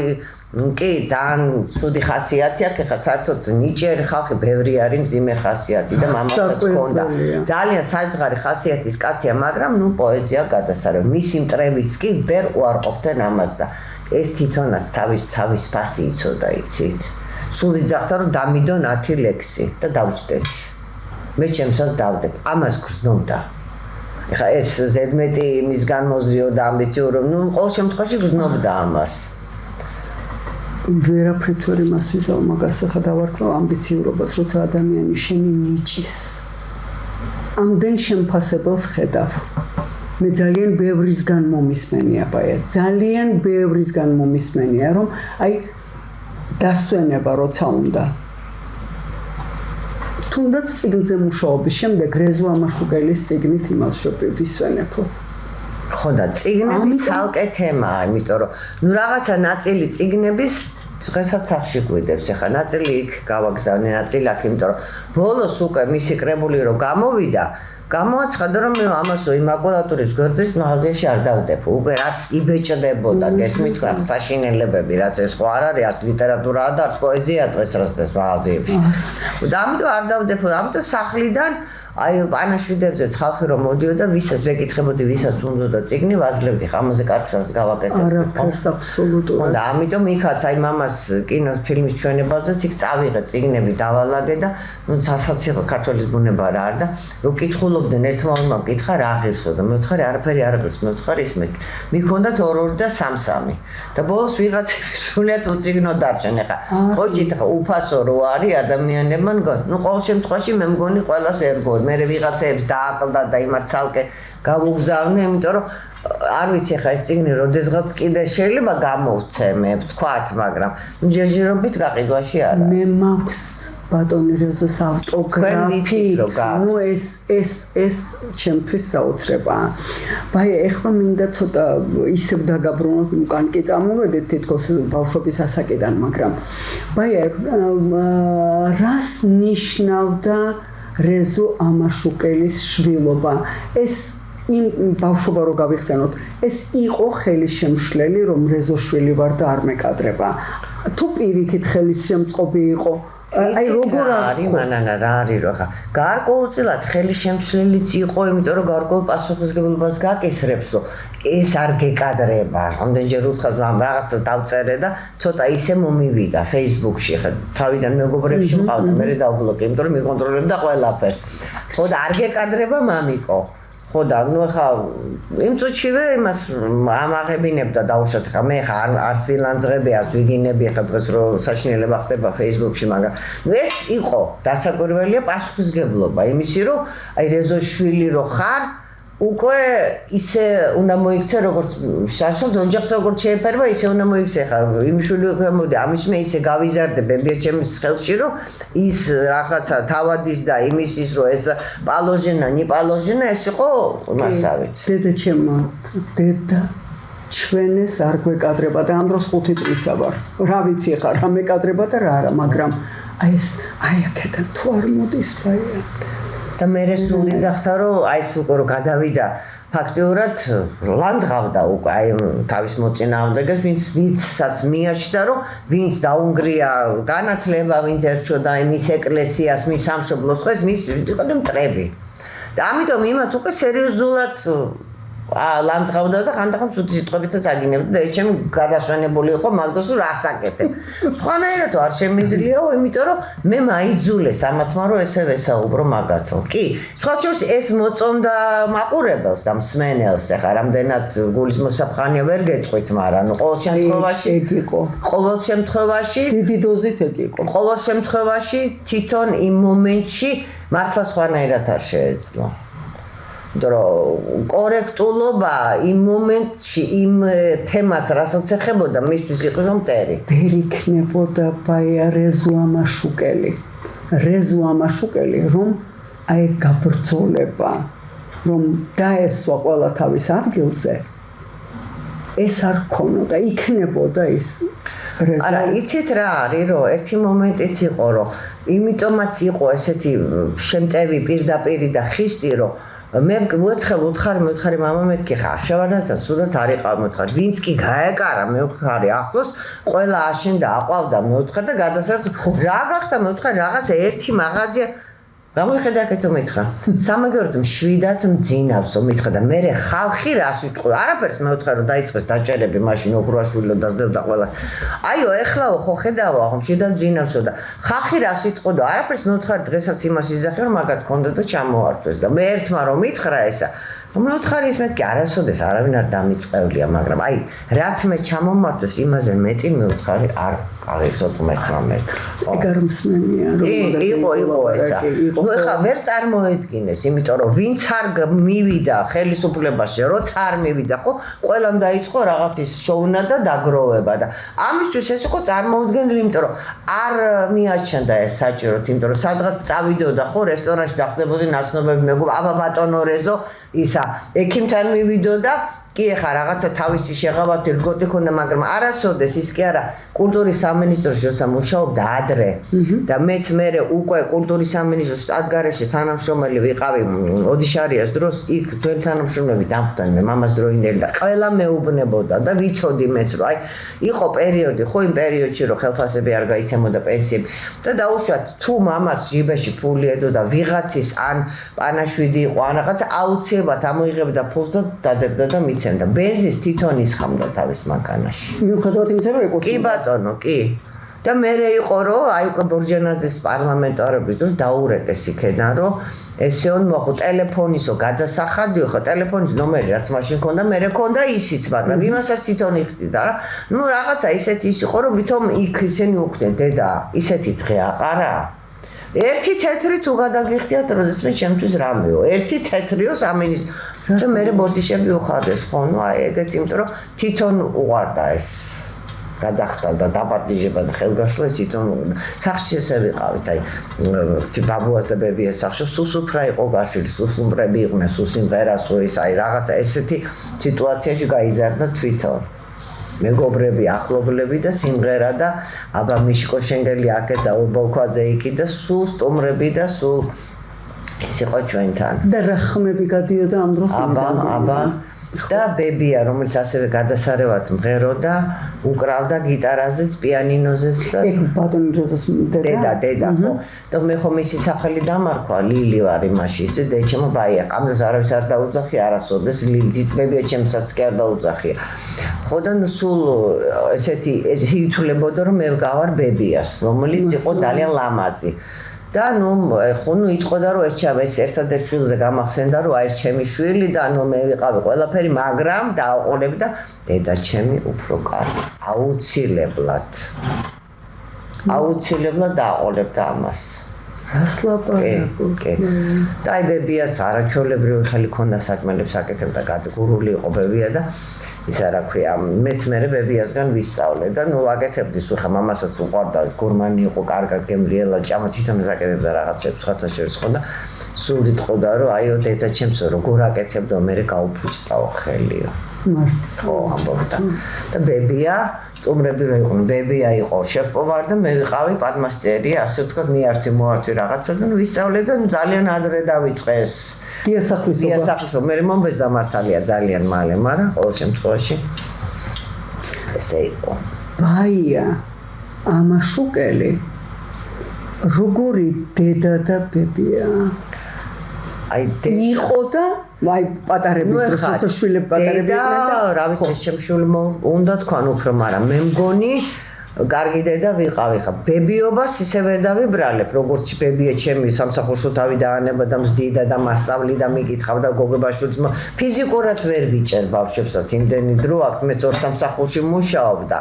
კი ძალიან ცუდი ხასიათი აქვს ხა საერთოდ ნიჭიერი ხალხი ბევრი არის მძიმე ხასიათი და მამასაც ჰქონდა ძალიან საზღარი ხასიათის კაცია მაგრამ ნუ პოეზია გადასარევ მისი მტრებიც კი ვერ უარყოფდნენ ამას და ეს თვითონაც თავის ფასი იცოდა იცით სულ იძახდა რომ დამიდო 10 ლექსი და დავჭდეთ მე ჩემსაც დავდებ ამას გრძნობდა ეხა ეს ზედმეტი იმისგან მოზიოდა ამბიციურ რომ ნუ ყოველ შემთხვევაში გრძნობდა ამას ვერაფრით ვერ იმას ვიზავ მაგას ხა დავარქვევ ამბიციურობას როცა ადამიანი შენი ნიჭის ამდენ შემფასებელს ხედავ მე ძალიან ბევრისგან მომისმენია ბაია ძალიან ბევრისგან მომისმენია რომ აი დასვენება როცა უნდა თუნდაც წიგნზე მუშაობის შემდეგ რეზო ამაშუგელის წიგნით იმას ვისვენებო ხო და წიგნები ცალკე თემაა იმიტომ რომ ნუ რაღაცა ნაწილი წიგნების დღესაც სახში გვიდებს ახლა ნაწილი იქ გავაგზავნე ნაწილი აქ იმიტომ რომ ბოლოს უკვე მისი კრებული რო გამოვიდა გამოაცხადა რომ მე ამასო იმაკულატურის გვერდით მაღაზიაში არ დავდებ უკვე რაც იბეჭდებოდა გესმით საშინელებები რაც ეს ხო არ არის ლიტერატურაა და პოეზია დღეს რასდეს მაღაზიებში და ამიტომ არ დავდებ ამიტომ სახლიდან აი პანაშვიდებზეც ხალხი რომ მოდიოდა ვისაც ვეკითხებოდი ვისაც უნდოდა წიგნი ვაძლევდი ამაზე კარგსაც გავაკეთებდი არაფერს აბსოლუტურად და ამიტომ იქაც აი მამას კინოფილმის ჩვენებაზეც იქ წავიღე წიგნები დავალაგე და ნუ სასაცილო ქართლის ბუნება რა არ და რო კითხულობდნენ ერთმა ორმა მკითხა რა ღირსო და მე ვთხარი არაფერი არ ღირს მე ვთხარი ის მიქონდათ 2 და 3 და ბოლოს ვიღაცები სულიად უწიგნო დარჩენ ახლა ხოჭით ხა უფასო რო არის ადამიანებმა ნუ ყოველ შემთხვევაში მე მგონი ყველას ერგო მე ვიღაცებს დააკლდა და იმათ ცალკე გავუგზავნე იმიტომ რომ არ ვიცი ხა ეს წიგნი როდესღაც კიდე შეიძლება გამოვცე მე ვთქვათ მაგრამ ჯერჯერობით გაყიდვაში არა მე მაქვს ბატონი რეზოს ავტოგრაფი ნუ ეს ჩემთვის საოცრებაა ბაი ეხლა მინდა ცოტა ისევ დაგაბრუნოთ უკან კი წამოვედეთ თითქოს ბავშვობის ასაკიდან მაგრამ ბაი რას ნიშნავდა რეზო ამაშუკელის შვილობა ეს იმ ბავშვობა რო გავიხსენოთ ეს იყო ხელისშემშლელი რომ რეზოშვილი ვარ და არ მეკადრება თუ პირიქით ხელისშემწყობი იყო აი როგორ არის მანანა რა არის რო ხა გარკვეულწილად ხელისშემშლელიც იყო იმიტომ რომ გარკვეულ პასუხისმგებლობას გაკისრებს რომ ეს არ გეკადრება რამდენჯერ უცხად რაღაცა დავწერე და ცოტა ისე მომივიდა Facebook-ში ხა თავიდან მეგობრებში მყავდა მე დავბლოკე იმიტომ რომ მიკონტროლებდა ყველაფერს ხო და არ გეკადრება მამიკო ხო და ნუ ხა იმ წუთშივე იმას ამაღებინებდა დაუშვათ ხა მე ხა არ ფრილანსერებია ვიგინები ხა დღეს რო საშინელება ხდება Facebook-ში მაგრამ ნუ ეს იყო დასაკვირველია პასუხისმგებლობა იმისი რომ აი რეზოშვილი რო ხარ უკვე ისე უნდა მოიქცე როგორც შარშან ოჯახს როგორც შეეფერება ისე უნდა მოიქცე ხა იმშვილი მოდი ამის მე ისე გავიზარდე ბებია ჩემს ხელში რომ ის რაღაცა თავადის და იმისის რომ ეს პალოჟენა ნიპალოჟენა ეს იყო მასავით დედა ჩემო დედა ჩვენეს არ გვეკადრება და ამ დროს 5 წლისა ვარ რა ვიცი ხა რა მეკადრება და რა არა მაგრამ აი ეს აი აქედან თუ არ მოდის ბაია და მე სული ზახთა რომ აი ეს უკვე რომ გადავიდა ფაქტიურად ლანძღავდა უკვე აი თავის მოწინააღმდეგეს ვინცაც მიაჩნდა რომ ვინც დაუნგრია განათლება ვინც ერჩოდა იმის ეკლესიას მის სამშობლოს ხეს მის იყო მტრები და ამიტომ იმათ უკვე სერიოზულად ლანძღავდა და ხანდახან ცუდი სიტყვებითაც აგინებდა და ეს ჩემი გადასვენებული იყო მაგდროს რომ რასაკეთებ სხვანაირად არ შემიძლიაო იმიტომ რომ მე მაიძულეს ამათმა რომ ესე ვესაუბრო მაგათო კი სხვა შორის ეს მოწონდა მაყურებელს და მსმენელს ახლა რამდენად გულის მოსაფხანია ვერ გეტყვით მაგრამ ყოველ შემთხვევაში ეგ იყო ყოველ შემთხვევაში დიდი დოზით ეგ იყო ყოველ შემთხვევაში თვითონ იმ მომენტში მართლა სხვანაირად არ შეეძლო დრო კორექტულობა იმ მომენტში იმ თემას რასაც ეხებოდა მისთვის იყო მტერი ვერ იქნებოდა ბაია რეზო ამაშუკელი რომ აი გაბრძოლება რომ დაესვა ყველა თავის ადგილზე ეს არ ქონოდა იქნებოდა ის რეზო არა იცით რა არის რომ ერთი მომენტიც იყო რომ იმიტომაც იყო ესეთი შემტევი პირდაპირი და ხისტი რომ მე ვუთხარი მამა მეთქი ხა შევარდაცა სულაც არ იყავ მეთქარი ვინც კი გაეკარა მე ვხარი ახლოს ყველა აშენდა აყვავდა მე ვთხარ და გადასარს რა გახდა მე ვთხარ რაღაცა ერთი მაღაზია გამოიხედა აქეთო მითხრა სამაგეროდ მშვიდად მძინავსო მითხრა და მე ხალხი რას ვიტყვი არაფერს მე ვთხარ რომ დაიწყეს დაჭერები მაშინ ოქროაშვილო დაძლებდა ყველა აიო ეხლაო ხო ხედავო ხო მშვიდად მძინავსო და ხალხი რას ვიტყვი არაფერს მე ვთხარ დღესაც იმას იზახე რომ მაგათ ქონდა და ჩამოართვეს და მე ერთმა რომ მითხრა ესა მომხარი ის მეთქი არასოდეს არავინ არ დამიწყევლია, მაგრამ აი რაც მე ჩამომართვეს იმაზე მეტი მევთხარი არ აღესოთ მეთქმამეთ. ეგ არ მსმენია რომ იყო ესა. ნუ ეხლა ვერ წარმოედგინეს, იმიტომ რომ ვინც არ მივიდა ხელისუფლებაში, როცა არ მივიდა, ხო, ყველამ დაიწყო რაღაცის შოვნა და დაგროვება და ამისთვის ეს იყო წარმოუდგენელი, იმიტომ რომ არ მიაჩნდა ეს საჭიროდ, იმიტომ რომ სადღაც წავიდოდა, ხო, რესტორანში დახვდებოდი ნაცნობები მეგობ, აბა ბატონო რეზო ისა ექიმთან მივიდოდა კი ეხა რაღაცა თავისი შეღავათი რგოდი ქონდა, მაგრამ არასოდეს ის კი არა კულტურის სამინისტროში როცა მუშაობდა ადრე და მეც მერე უკვე კულტურის სამინისტროს სტატგარეში თანამშრომელი ვიყავი ოდიშარიას დროს იქ ძველი თანამშრომლები დამხვდნენ მე მამას დროინდელი და ყველა მეუბნებოდა და ვიცოდი მეც რომ აი იყო პერიოდი ხო იმ პერიოდში რომ ხელფასები არ გაიცემოდა პენსიები და დაუშვათ თუ მამას ჯიბეში ფული ედოდა ვიღაცის ან პანაშვიდი იყო ან რაღაცა აუცილებლად ამოიღებდა ფულს და დადებდა და და ბენზინს თვითონ ისხამდა თავის მანქანაში. მიუხედავად იმისა, რომ ეკუთვნოდა. კი ბატონო, კი. და მერე იყო რომ აი უკვე ბორჯენაძის პარლამენტარების დროს დაურეკეს იქიდან რომ ესეონ მოხო ტელეფონისო გადასახადიო ხო ტელეფონის ნომერი რაც მაშინ ქონდა მერე ქონდა ისიც მაგრამ იმასაც თვითონ იხდიდა რა ნუ რაღაცა ისეთი ის იყო რომ ვითომ იქ ისინი უხდნენ დედა ისეთი დღე აყარა ერთი თეთრი თუ გადაგიხდიათ როდესაც მე ჩემთვის რამეო ერთი თეთრიო სამინისტრო და მე ბოდიშები უხარდეს ხო ნუ აი ეგეთი იმიტომ რომ თვითონ უყარდა ეს გადახდა და დაპატიჟება და ხელგასლა თვითონ სახში ესე ვიყავით აი ბაბუას და ბებიას სახში სუსუფრა იყო გაშილი სუსუმბრები იყვნენ სუსიმღერასო ის აი რაღაცა ესეთი სიტუაციაში გაიზარდა თვითონ მეგობრები ახლობლები და სიმღერა და აბა მიშკო შენგელი აკეცა უბოლქვაზე იქი და სულ სტუმრები და სულ ის იყო ჩვენთან და რა ხმები გადიოდა ამ დროს აბა და ბებია რომელიც ასევე გადასარევად მღეროდა უკრავდა გიტარაზეც პიანინოზეც და ეგ ბატონი რეზოს დედა ხო და მე ხომ ისი სახელი დამარქვა ლილი ვარ იმაში ისე დეჩემო ბაია ამას არავის არ დაუძახი არასოდეს ლილი ბებია ჩემსაც კი არ დაუძახია ხო და სულ ესეთი ეს ითვლებოდა რომ მე გავარ ბებიას რომელიც იყო ძალიან ლამაზი და ნუ ხო ნუ იტყოდა რომ ეს ჩავა ეს ერთადერთ შვილზე გამახსენდა რომ აი ეს ჩემი შვილი და ნუ მე ვიყავი ყველაფერი მაგრამ დააყოლები და დედა ჩემი უფრო კარგი აუცილებლად დააყოლებდა ამას რას ლაპარაკობ და აი ბებიას არაჩვეულებრივი ხელი ქონდა საჭმელებს აკეთებდა გადგურული იყო ბებია და ის რა ქვია მეც მე ბებიასგან ვისწავლე და ნუ აკეთებდი სულ ხა მამასაც უყვარდა გურმანი იყო კარგად გემრიელა ჭამა თვითონ აკეთებდა რაღაცებს ხათა შორის ხო და სულ იტყოდა რომ აიო დედა ჩემს როგორ აკეთებდა მე გაუფუჭდაო ხელიო ხო ამბობდა და ბებია წუმრები რო იყვნენ ბებია იყო შეფ-პოვარი და მე ვიყავი პადმასტერი ასე ვთქვათ მიართი მოართი რაღაცა და ნუ ვისწავლე და ძალიან ადრე დავიწყე ეს დიასახლისობა მე მომბეს დამართალია ძალიან მალე მაგრამ ყოველ შემთხვევაში ესე იყო ბაია ამაშუკელი როგორი დედა და ბებია აი იყო და აი პატარების დროს როცა შვილები პატარები იყვნენ და რა ვიცი შემშული უნდა თქვან უფრო მაგრამ მე მგონი კარგი დედა ვიყავი ხა ბებიობას ისევე დავიბრალებ როგორც ბებია ჩემი სამსახურში თავი დაანება და მზდიდა და მასწავლიდა მიკითხავდა გოგებაშვილს ფიზიკურად ვერ ვიჭერ ბავშვებსაც იმდენი დრო აქვს მე ძორ სამსახურში მუშაობ და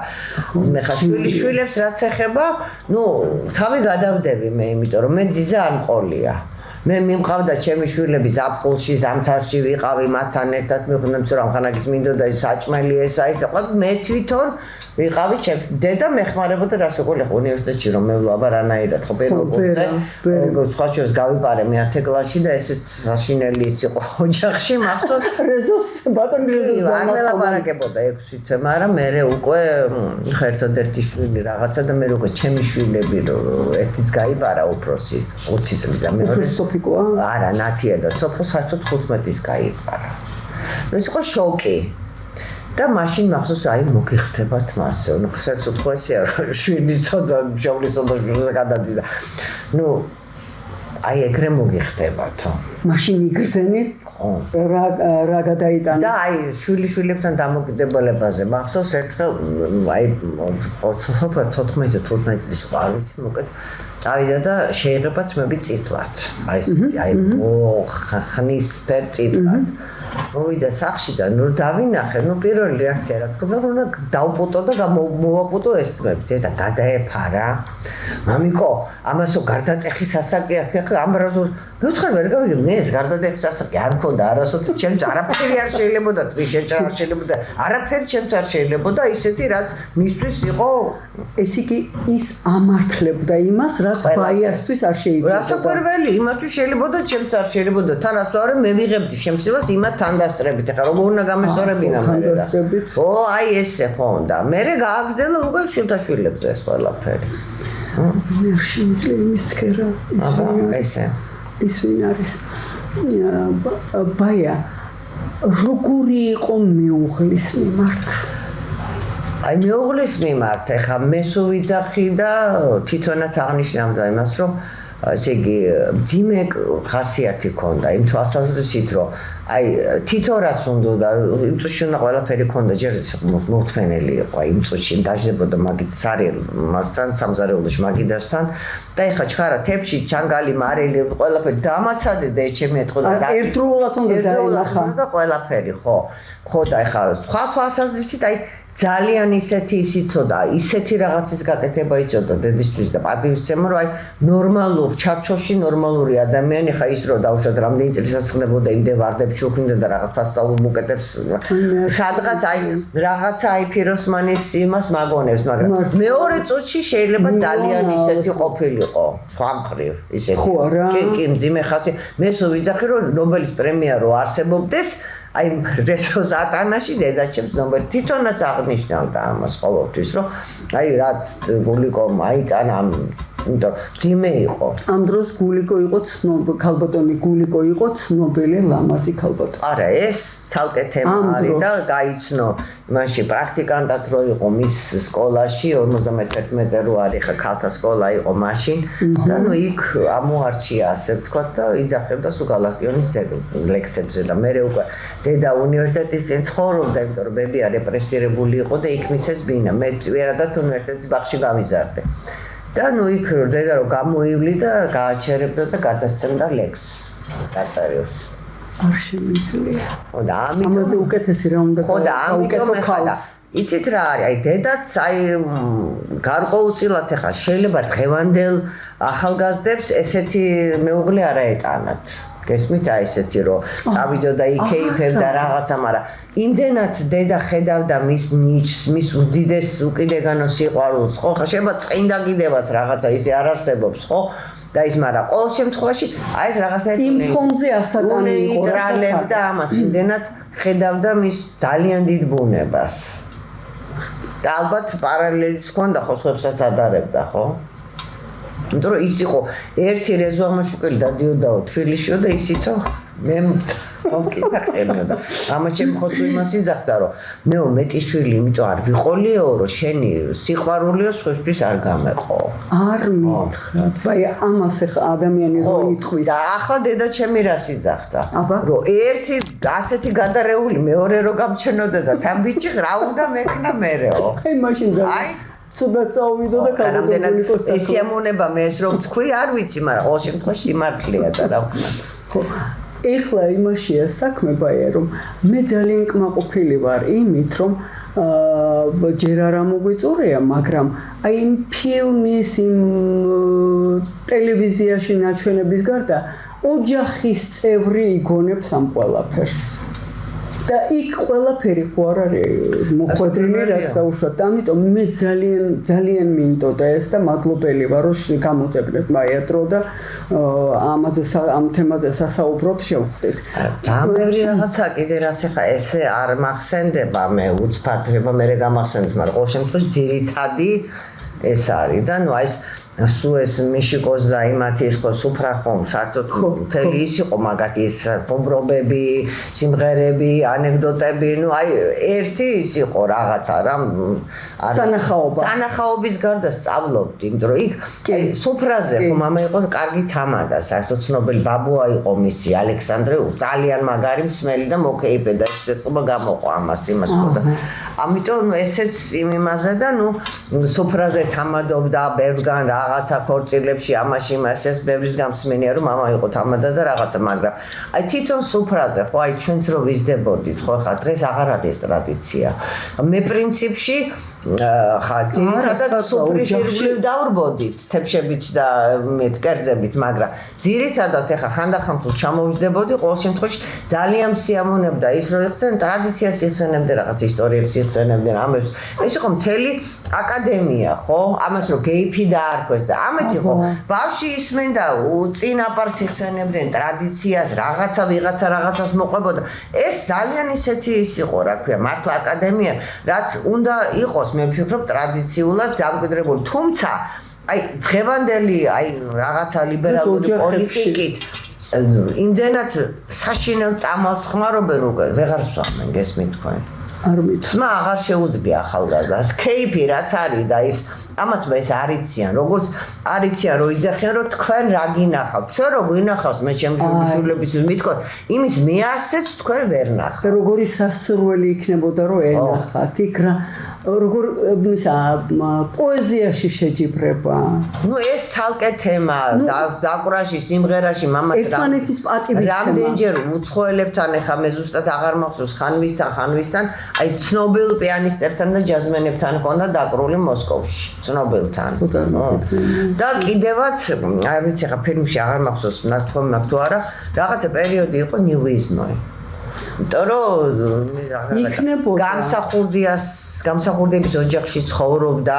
მე ხა შვილებს რაც ეხება ნუ თავი გადავდები მე იმიტომ რომ მე ძიზა არ მყოლია მე მიმყავდა ჩემი შვილები ზაფხულში ზამთარში ვიყავი მათთან ერთად მიხვდნენ რომ ხანაგის მინდოდა ის საჭმელი ესა ის ყო მე თვითონ ვიყავი ჩემს დედა მეხმარებოდა რას უყოლე უნივერსიტეტში რომ მე ვლაბა რანაირად ხო პირველ კურსზე როგორც სხვა შორის გავიპარე მე 10 კლასში და ესეც საშინელი ის იყო ოჯახში მახსოვს რეზოს ბატონი რეზოს დამალაპარაკებოდა 6 თვე მაგრამ მე უკვე ერთადერთი შვილი რაღაცა და მე როგორ ჩემი შვილები რომ ერთის გაიპარა უფროსი 20 წლის და მეორე სოფიკოა არა ნათია და სოფო საერთოდ 15-ის გაიპარა ნუ ის იყო შოკი და მაშინ მახსოვს აი მოგიხდებათ მასე ნუ საერთოდ ხო ესეა შვილი ცოტა შავლისოდა გადადის და ნუ აი ეგრე მოგიხდებათო მაშინ იგრძენით ხო რა გადაიტანეს და აი შვილებთან დამოკიდებულებაზე მახსოვს ერთხელ აი 14-15 წლის ვარ ვიცი მოკეთ წავიდა და შეიძლება თმები წითლად აი ხნის ფერ წითლად მოვიდა სახლში და ნუ დავინახე, ნუ პირველი რეაქცია რაც ხდება, რომ დავპუტო და მოვაპუტო ესწრებს. დედა გადაეფარა. მამიკო, ამასო გარდატეხი სასაკი ახლა ამბრაზურ მეუთხარ ვერ გავიგე, მე ეს გარდატეხი სასაკი არ მქონდა არასოც, ჩემს არაფერი არ შეიძლებოდა, თვისეჭა არ შეიძლება, არაფერი ჩემს არ შეიძლებოდა, ისეთი რაც მისთვის იყო, ეს იგი ის ამართლებდა იმას, რაც ბაიასთვის არ შეიძლება. რასაკვირველი, იმათთვის შეიძლებოდა, ჩემს არ შეიძლება. თან ასწორე მე ვიღებდი შემსევას იმათ თანდასწრებით. ეხლა როგორ უნდა გამესწორებინა მე? თანდასწრებით. ო, აი ესე ხო უნდა. მე გააგზელო უკვე შვილთაშვილებზე ეს ყველაფერი. მე შემიძლია იმის ცქერა ის ესე. ის ვინ არის? ბაია როგორი იყო მეუღლის მიმართ? აი მეუღლის მიმართ, ეხლა მე სულ ვიძახი და თვითონაც აღნიშნავდა იმას, რომ ესე იგი ძიმე ხასიათი ქონდა იმ თვალსაზრისით, რომ აი თითო რაც უნდა იმ წუთში უნდა ყველაფერი ქონდა, ჯერ მორთმენელი იყო იმ წუთში, დაждებოდა მაგით მასთან, სამზარეულოში მაგიდასთან და ეხლა ჩხარა თებში, ჩანგალი, მარილი, ყველაფერი დამაცადე და ჩემი ეთქოდა და ერთდროულად უნდა დაინახა და ყველაფერი, ხო. ხო და ეხლა სხვა თვალსაზრისით აი ძალიან ისეთი ისიცოდა, ისეთი რაღაცის გაკეთება იწოდა დედისთვის და პატივისცემა, რომ აი ნორმალურ ჩარჩოში ნორმალური ადამიანი ხა ის რომ დავუშვათ რამდენი წელი სასწრებოდა იმდე ვარდებში უხინდა და რაღაც სასწაულს უკეთებს სადღაც აი რაღაცა აი ფიროსმანის იმას მაგონებს, მაგრამ მეორე წუთში შეიძლება ძალიან ისეთი ყოფილიყო, სხვა მხრივ ისეთი. კი, მძიმე ხასი. მე სულ ვიძახი რომ ნობელის პრემია რო არსებობდეს აი რესოს ატანაში დედაჩემს ნომერი თვითონაც აღნიშნავდა ამას ყოველთვის რომ აი რაც გულიკო აიტანა იმიტომ ძიმე იყო ამ დროს გულიკო იყო ქალბატონი გულიკო იყო ცნობილი ლამაზი ქალბატონი არა ეს ცალკე თემა არის და გაიცნო მაშინ პრაქტიკანტად რო იყო მის სკოლაში 51 რო არის ხა ქალთა სკოლა იყო მაშინ და ნუ იქ ამოარჩია ასე ვთქვა და იძახებდა სულ გალაქტიონის ლექსებზე და მე უკვე დედა უნივერსიტეტის ცხოვრობდა იმიტომ რომ ბებია რეპრესირებული იყო და იქ მისეს ბინა მე ვერადად უნივერსიტეტის ბაღში გავიზარდე და ნუ იქ დედა რომ გამოივლი და გააჩერებდა და გადასცემდა ლექს დაწერილს არ შემიძლია. ხო და ამაზე უკეთესი რა უნდა ხო და ამიტომ ახლა იცით რა არის აი დედაც აი გარკვეულწილად ახლა შეიძლება დღევანდელ ახალგაზრდებს ესეთი მეუღლე არ აეტანათ გესმით აი ესეთი რომ წავიდო და იქეიფებდა რაღაცა მაგრამ იმდენად დედა ხედავდა მის ნიჭს მის უდიდეს უკიდეგანო სიყვარულს ხო შეიძლება წინდა კიდევაც რაღაცა ისე არ არსებობს ხო და ის მაგრამ ყოველ შემთხვევაში აი ეს რაღაცა იმ ფონზე ასატანი იყო რასაც ამას იმდენად ხედავდა მის ძალიან დიდ ბუნებას და ალბათ პარალელიც ჰქონდა ხო სხვებსაც ადარებდა ხო იმიტომ რომ ის იყო ერთი რეზო ამაშუკელი დადიოდაო თბილისშიო და ის იცო მე მოკითხებოდა ამა ჩემ ხოსუ იმას იძახდა რომ მეო მეტი შვილი იმიტომ არ ვიყოლიო რომ შენი სიყვარულიო სხვისთვის არ გამეყო არ მითხრათ ბაი ამას ახლა ადამიანი რო იტყვის და ახლა დედა ჩემი რას იძახდა რომ ერთი ასეთი გადარეული მეორე რო გამჩენოდა და თან ბიჭი რა უნდა მექნა მერეო აი მაშინ ძალიან სუდა წავიდო და ქალბატონი კოსა ეს ამონება მე ეს რომ თქვი არ ვიცი მაგრამ ყოველ შემთხვევაში სიმართლეა და რა ვქნა ხო ეხლა იმაშია საქმე ბაია რომ მე ძალიან კმაყოფილი ვარ იმით რომ ჯერ არ მოგვიწურია მაგრამ აი იმ ფილმის იმ ტელევიზიაში ნაჩვენების გარდა ოჯახის წევრი იგონებს ამ ყველაფერს და იქ ყველაფერი ხო არ არის მოხვედრილი რაც დაუშვათ ამიტომ მე ძალიან მინდოდა ეს და მადლობელი ვარ რომ გამოძებნეთ მაიატრო და ამაზე ამ თემაზე სასაუბროთ შევხვდით დამევრი რაღაცა კიდე რაც ახლა ესე არ მახსენდება მე უცბად ხება მე გამახსენდეს მაგრამ ყოველ შემთხვევაში ძირითადი ეს არის და ნუ აი ეს სულ ეს მიშიკოს და იმათი ეს ხო სუფრა ხომ საერთოდ მთელი ის იყო მაგათი ეს ხომბრობები, სიმღერები, ანეკდოტები, ნუ აი ერთი ის იყო რაღაცა რა სანახაობის გარდა სწავლობდი, იმიტომ რომ იქ სუფრაზე ხო მამა იყო კარგი თამადა, საერთოდ ცნობილი ბაბუა იყო მისი ალექსანდრე, ძალიან მაგარი მსმელი და მოკეიფე და ეს ყობა გამოყვა ამას იმას ხო და ამიტომ ნუ ესეც იმ იმაზე და ნუ სუფრაზე თამადობდა ბევრგან რა რაღაცა ქორწილებში ამაში იმაშეს ბევრის გამსმენია რომ მამა იყო თამადა და რაღაცა მაგრამ აი თვითონ სუფრაზე ხო აი ჩვენც რო ვიზდებოდით ხო ხა დღეს აღარ არის ტრადიცია მე პრინციპში ხა ძირითადად სუფრის ირგვლივ დავრბოდით თებშებით და კერძებით მაგრამ ძირითადად ეხა ხანდახან თუ ჩამოვждებოდი ყოველ შემთხვევაში ძალიან სიამოვნებდა ის რომ ეხსენ ტრადიციას იხსენებდნენ რაღაც ისტორიებს იხსენებდნენ ამებს ეს იყო მთელი აკადემია ხო ამას რომ გეიფი დაარქვეს და ამეთი ხო ბავში ისმენდა წინაპარს იხსენებდნენ ტრადიციას რაღაცა ვიღაცა რაღაცას მოყვებოდა ეს ძალიან ისეთი ის იყო რა ქვია მართლა აკადემია რაც უნდა იყოს მე ვფიქრობ ტრადიციულად დამკვიდრებული თუმცა აი დღევანდელი აი რაღაცა ლიბერალური პოლიტიკით იმდენად საშინელ წამალს ხმარობენ რომ ვეღარ სვამენ გესმით თქვენ არ ვიცი სმა აღარ შეუძლია ახალგაზრდას კეიფი რაც არის და ის ამათ მე ეს არიციან როგორც არიციან რომ იძახიან რომ თქვენ რა გინახავთ ჩვენ რო გვინახავს მე ჩემი შვილების მithქოთ იმის მეასეც თქვენ ვერ ნახავთ და როგორი სასურველი იქნებოდა რომ ენახათ იქ რა როგორ პოეზიაში შეჯიბრება ნუ ეს ცალკე თემა დაკვრაში სიმღერაში მამაც ერთმანეთის პატივისცემა რამდენჯერ უცხოელებთან ეხა მე ზუსტად აღარ მახსოვს ხანვისთან აი ცნობილ პიანისტებთან და ჯაზმენებთან ჰქონდა დაკრული მოსკოვში ცნობილთან და კიდევაც არ ვიცი ხა ფილმში აღარ მახსოვს ნათქვამი მაქვს თუ არა რაღაცა პერიოდი იყო ნიუიზნოი იქნებოდა გამსახურდების ოჯახში ცხოვრობდა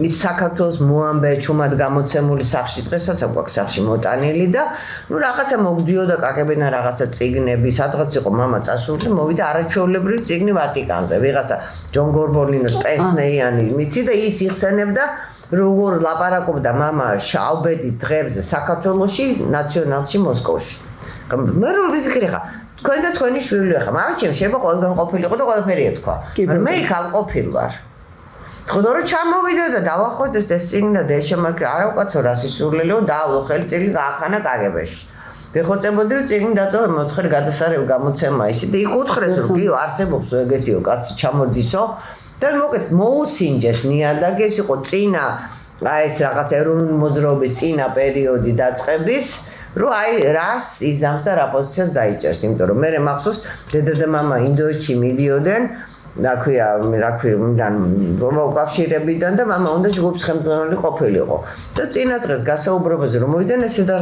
ის საქართველოს მოამბე ჩუმად გამოცემული სახში დღესაც აქვს სახში მოტანილი და ნუ რაღაცა მოგდიოდა კაკებენა რაღაცა წიგნები სადღაც იყო მამა წასული მოვიდა არაჩვეულებრივი წიგნი ვატიკანზე ვიღაცა ჯონ გორბოლინოს პესნეიანი მითი და ის იხსენებდა როგორ ლაპარაკობდა მამა შავბედის დღეებზე საქართველოში ნაციონალში მოსკოვში მე რომ ვიფიქრე ხა თქვენ და თქვენი შვილი ხა მამაჩემ შეიძლება ყველგან ყოფილიყო და ყველაფერი ეთქვა მაგრამ მე იქ არ ყოფილ ვარ ხოდა რომ ჩამოვიდა და დავახვედეთ ეს წიგნი და დეშემაკი არა უკაცო რა სისულელეო დაავლო ხელი წიგნი გაახანა კგბ-ში ვეხოცებოდი რომ წიგნი დატოვა მოთხარ გადასარევ გამოცემა ისე და იქ უთხრეს რომ კი არსებობს ეგეთიო კაცი ჩამოდისო და მოკეთ მოუსინჯეს ნიადაგი ეს იყო წინა აი ეს რაღაც ეროვნული მოძრაობის წინა პერიოდი დაწყების რომ აი რას იზამს და რა პოზიციას დაიჭერს იმიტომ რომ მე მახსოვს დედა და მამა ინდოეთში მიდიოდნენ რა ქვია მოკავშირეებიდან და მამა უნდა ჯგუფის ხელმძღვანელი ყოფილიყო და წინა დღეს გასაუბრებაზე რომ მოვიდნენ ესე და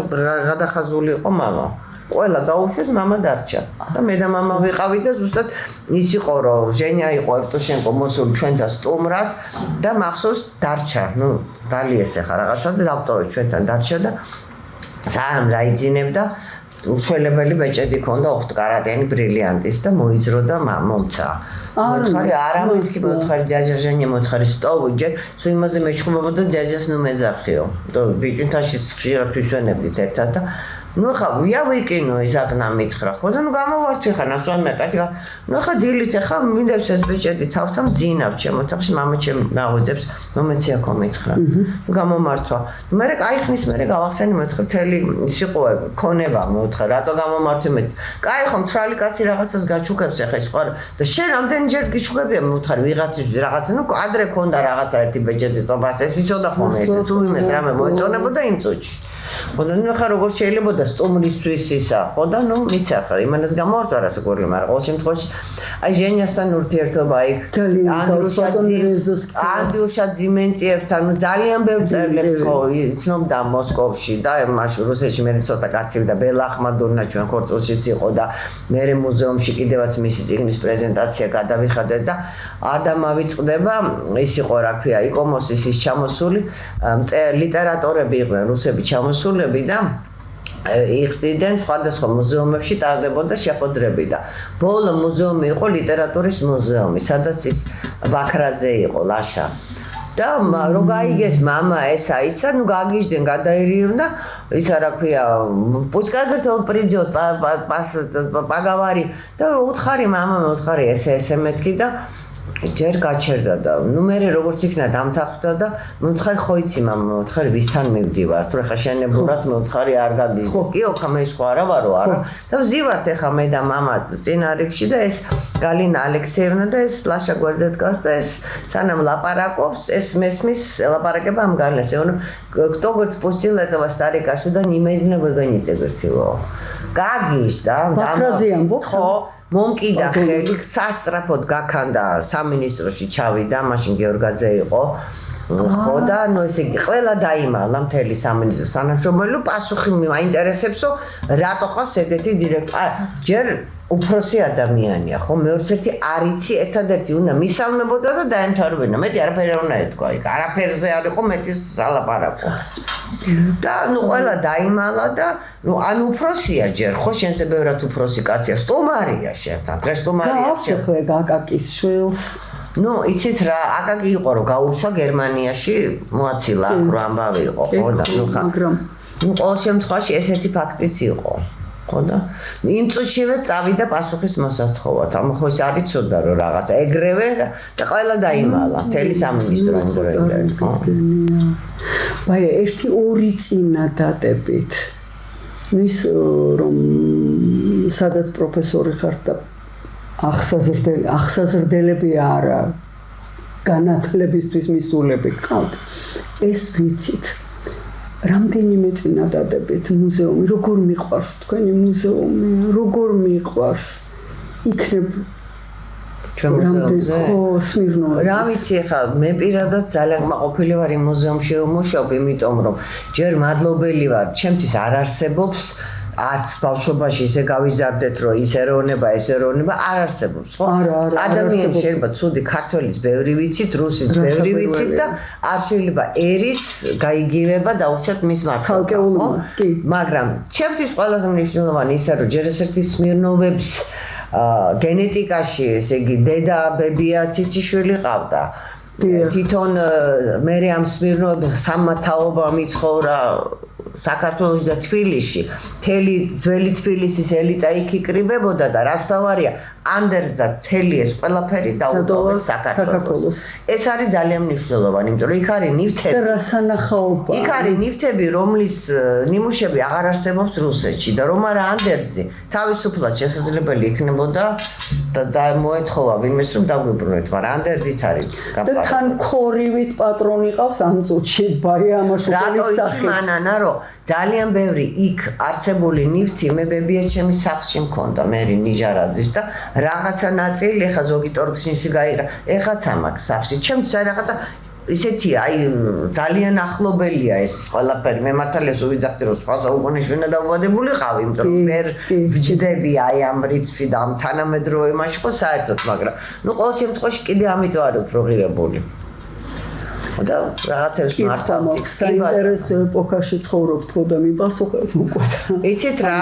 გადახაზული იყო მამა ყველა გაუშვეს მამა დარჩა და მე და მამა ვიყავით და ზუსტად ის იყო რომ ჟენია იყო ევტოშენკო მოსული ჩვენთან სტუმრად და მახსოვს დარჩა ნუ დალიეს ახლა რაღაცა და დავტოვეთ ჩვენთან დარჩა და სამ დაიძინებდა უშველებელი ბეჭედი ქონდა ოხტკარატიანი ბრილიანტის და მოიძრო და მომცა მოთხარი არა მეთქი მოთხარი ჯაჯაჟენია მოთხარი სტოვიჯე სულ იმაზე მეჩხუბებოდა ჯაჯას ნუ მეძახიო და ბიჭუნთაში ხშირად ვისვენებდით ერთად და ნუ ხა ვიავიკინო ისაკნა მითხრა ხო და ნუ გამოვართვი ხა ნასვამია კაცი ნუ ხა დილით ხა მინდებს ეს ბეჭედი თავთან ძინავ ჩემ ოთახში მამა ჩემ მაღვიძებს მომეცია ხო მითხრა ნუ გამომართვა მე კაიხნის მე გავახსენი მეთქი თელი ის იყო ქონება მოთხა რატო გამომართვი მე კაი ხო მთრალი კაცი რაღაცას გაჩუქებს ხა ის ყარ და შენ რამდენჯერ გიჩუქებია მოთხარი ვიღაცის რაღაცა ნუ ადრე ქონდა რაღაცა ერთი ბეჭედი ტობას ეს იცოდა ხოლმე ეს თუ იმეს რამე მოეწონებოდა იმ წუთში ხოდა ნუ ხა როგორ შეიძლება და სტუმრისთვის ისა ხო და ნუ მიცახა იმანას გამოვარდა რასაკვირველი მაგრამ ყოველ შემთხვევაში აი ჟენიასთან ურთიერთობა იქ ანდრუშა ძიმენწიევთან ნუ ძალიან ბევრ წერლებს ხო იცნობდა მოსკოვში და მაშინ რუსეთში მე ცოტა კაცივდა ბელა ახმადოვნა ჩვენ ხორცელშიც იყო და მე მუზეუმში კიდევაც მისი წიგნის პრეზენტაცია გადავიხადეთ და არ დამავიწყდება ის იყო რა ქვია იკომოსის ის ჩამოსული ლიტერატორები იყვნენ რუსები ჩამოსულები და იხდიდნენ სხვადასხვა მუზეუმებში ტარდებოდა შეხვედრები და ბოლო მუზეუმი იყო ლიტერატურის მუზეუმი სადაც ის ბაქრაძე იყო ლაშა და რო გაიგეს მამა ესა ისა ნუ გაგიჟდნენ გადაირიონ და ისა რა ქვია პუჩკაგერტო პრიძოთ პაგავარი და უთხარი მამა უთხარი ესე მეთქი და ჯერ გაჩერდა და ნუ მე როგორც იქნა დამთახდა და მომთხარი ხო იცი მამა მომთხარი ვისთან მივდივარ თუ ეხა შენებურად მომთხარი არ გადის კი ოქა მე სხვა არა ვარო არა და ვზივართ ეხა მე და მამა წინა რიგში და ეს გალინა ალექსეევნა და ეს ლაშა გვერდზე დგას და ეს სანამ ლაპარაკობს ეს მესმის ლაპარაკება ამ გალეს ეუბნება кто говорит пустил этого старика сюда немедленно выгоните говорит его გაგიშ და ბაქრაძე ამბობს ხო მომკიდა ხელი სასწრაფოდ გაქანდა სამინისტროში ჩავიდა მაშინ გეორგაძე იყო ხო და ნუ ესე იგი ყველა დაიმალა მთელი სამინისტრო თანამშრომელი პასუხი მაინტერესებსო რატო ყავს ეგეთი დირექტორი ჯერ უფროსი ადამიანია ხო მეორცერთი არიცი ერთადერთი უნდა მისალმებოდა და დაემთავრებინა მეტი არაფერი არ უნდა ეთქვა იქ არაფერზე არ იყო მეტი სალაპარაკო და ნუ ყველა დაიმალა და ნუ ან უფროსია ჯერ ხო შენზე ბევრად უფროსი კაცია სტუმარია შენთან დღეს სტუმარია გავსახლე გაკაკის შვილს ნუ იცით რა აკაკი იყო რომ გაურშვა გერმანიაში მოაცილა რო ამბავი იყო ხო და ნუ ხა ნუ ყოველ შემთხვევაში ესეთი ფაქტიც იყო ხო და იმ წუთშივე წავიდა პასუხის მოსათხოვად ამ ხო ის არ იცოდა რომ რაღაცა ეგრევე და ყველა დაიმალა მთელი სამინისტრო იმ დროინდელი ხო ბაი ერთი ორი წინა დადებით მის რომ სადაც პროფესორი ხარ და ახსაზრდელები არა განათლებისთვის მისულები ყავთ ეს ვიცით რამდენიმე წინა დადებით მუზეუმი როგორ მიყვარს თქვენი მუზეუმი როგორ მიყვარს იქნებ ჩვენ მუზეუმზე ხო სმირნოვი რა ვიცი ხა მე პირადად ძალიან მაყოფილი ვარ იმ მუზეუმში ვმუშაობ იმიტომ რომ ჯერ მადლობელი ვარ ჩემთვის არ არსებობს აც ბავშვობაში ისე გავიზარდეთ რომ ის ეროვნება ეს ეროვნება არ არსებობს ხო ადამიანი შეიძლება ცუდი ქართველის ბევრი ვიცით რუსის ბევრი ვიცით და არ შეიძლება ერის გაიგივება დაუშვათ მის მართლობა მაგრამ ჩემთვის ყველაზე მნიშვნელოვანი ისა რომ ჯერ ესეთი სმირნოვების გენეტიკაში ესე იგი დედა ბებია ციციშვილი ყავდა თვითონ მე ამ სმირნოვების სამმათაობა მიცხოვრა საქართველოში და თბილისში მთელი ძველი თბილისის ელიტა იქ იკრიბებოდა და რაც თავარია ანდერძა მთელი ეს ყველაფერი დაუტოვეს საქართველოს ეს არის ძალიან მნიშვნელოვანი იმიტომ რომ იქ არის ნივთები და რასანახაობა იქ არის ნივთები რომლის ნიმუშები აღარ არსებობს რუსეთში და რომ არა ანდერძი თავისუფლად შესაძლებელი იქნებოდა და მოეთხოვა ვინმეს რომ დაგვიბრუნოთ მაგრამ ანდერძით არის და თან ქორივით პატრონი ყავს ამ წუთში ბაი ამაშუკელის სახით მანანა რომ ძალიან ბევრი იქ არსებული ნივთი მე ბებია ჩემი სახლში მქონდა მერი ნიჟარაძის და რაღაცა ნაწილი ხა ზოგი ტორგშინში გაიღა ეხაც ამაკ სახლში ჩემს რაღაცა ისეთი აი ძალიან ახლობელია ეს ყველაფერი მე მართალია ვიძახდი რომ სხვა საუკუნეში უნდა დავაბადებულიყავი იმიტომ რომ ვერ ვჯდები აი ამ რიცხვი და ამ თანამედროვე იმაში ხო საერთოდ მაგრამ ნუ ყოველ შემთხვევაში კიდე ამიტომ არ უფრო ღირებული და რაღაცებს მართავთ საინტერესო ეპოქაში ცხოვრობთ ხო და მიპასუხეთ მოკვეთა იცით რა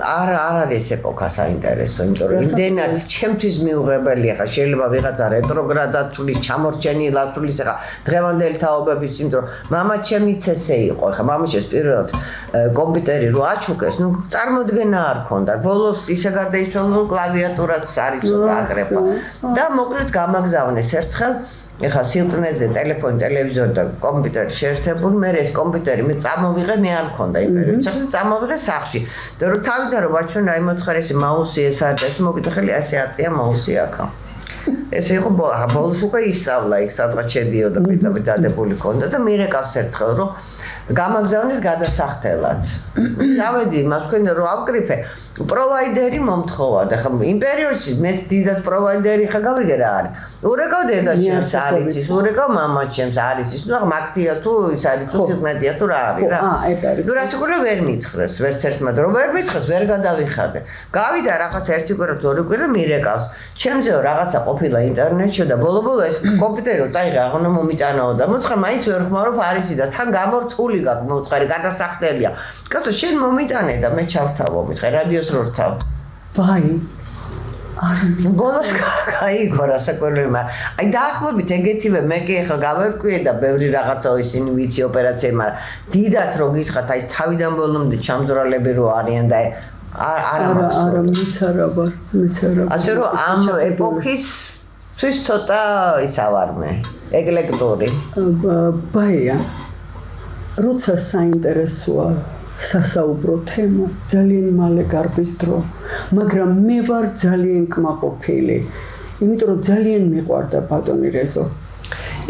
არ არის ეპოქა საინტერესო იმიტომ რომ იმდენად ჩემთვის მიუღებელია ხა შეიძლება ვიღაცა რეტროგრადად თulis ჩამორჩენილა თulis ხა დღევანდელი თაობების იმიტომ რომ მამა ჩემიც ესე იყო ხა მამიშეს პირველად კომპიუტერი რო აჩუქეს ნუ წარმოდგენა არ ქონდა ბოლოს ისე გარდაიცვალა რომ კლავიატურაც არ იცოდა აგრება და მოკლედ გამაგზავნეს ერთხელ ეხა სილკნეზე ტელეფონი, ტელევიზორი და კომპიუტერი შეერთებული, მე ეს კომპიუტერი მე წამოვიღე, მე არ მქონდა იმ პერიოდში, ახლა წამოვიღე სახლში. და რომ თავიდან რომ ვაჩვენ აი მოთხარ ეს მაუსი ეს არის, ეს მოგიტახელი ასე აწია მაუსი აქა. ესე იყო ბოლოს უკვე ისწავლა იქ სადღაც შედიოდა პირდაპირ დადებული ქონდა და მირეკავს ერთხელ რომ გამაგზავნეს გადასახდელად. დავედი მას თქვენ რომ ავკრიფე პროვაიდერი მომთხოვა და ხა იმ პერიოდში მეც დიდად პროვაიდერი ხა გავიგე რა არის. ურეკავ დედა ჩემს არის ის, ურეკავ მამა ჩემს არის ის. ნუ მაგთია თუ ის არის თუ სიგნადია თუ რა არის რა. ნუ რასაკურა ვერ მითხრეს, ვერც ერთმა რომ ვერ მითხრეს, ვერ გადავიხადე. გავიდა რაღაც ერთი კვირა თუ ორი კვირა მირეკავს. ჩემზეო რაღაცა ყოფილა ინტერნეტში და ბოლო-ბოლო ეს კომპიუტერი წაიღე აღონა მომიტანაო და მოცხა მაინც ვერ ხმარო ფარისი და თან გამორთული გაქვს მოთხარი გადასახდელია. კაცო შენ მომიტანე და მე ჩავთავო მითხე რადიოს რო რთავ. ბაი არ ბოლოს გაიგო რასაკვირველია. აი დაახლოებით ეგეთივე მე კი ახლა გავერკვიე და ბევრი რაღაცა ისინი ვიცი ოპერაციები, მაგრამ დიდად რო გითხრათ აი თავიდან ბოლომდე ჩამძვრალები რო არიან და არა მიცარაბარ ასე რომ ამ ეპოქის თვის ცოტა ისავარმე ეკლექტური ბაია როცა საინტერესოა სასაუბრო თემა ძალიან მალე გარბის დრო მაგრამ მე ვარ ძალიან კმაყოფილი იმიტომ რომ ძალიან მიყვარდა ბატონი რეზო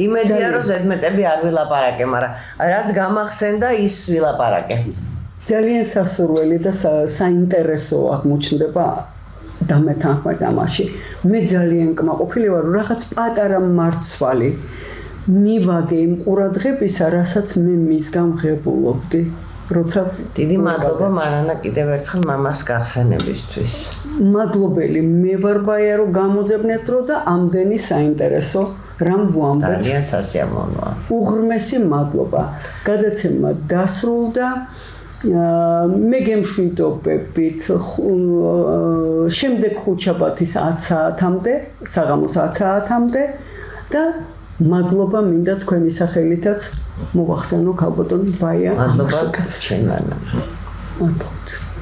იმედია რომ ზედმეტები არ ვილაპარაკე მაგრამ რაც გამახსენდა ის ვილაპარაკე ძალიან სასურველი და საინტერესო აღმოჩნდება დამეთანხმეთ ამაში მე ძალიან კმაყოფილი ვარ რაღაც პატარა მარცვალი მივაგე იმ ყურადღებისა რასაც მე მისგან ღებულობდი როცა დიდი მადლობა მარანა კიდევ ერთხელ მამას გახსენებისთვის მადლობელი მე ვარ ბაია რომ გამოძებნეთ დრო და ამდენი საინტერესო რამ ვამბობ ძალიან სასიამოვნოა უღრმესი მადლობა გადაცემა დასრულდა მე გემშვიდობებით შემდეგ ხუთშაბათის 10 საათამდე საღამოს 10 საათამდე და მადლობა მინდა თქვენი სახელითაც მოვახსენო ქალბატონ ბაია მადლობა ჩემ მადლობა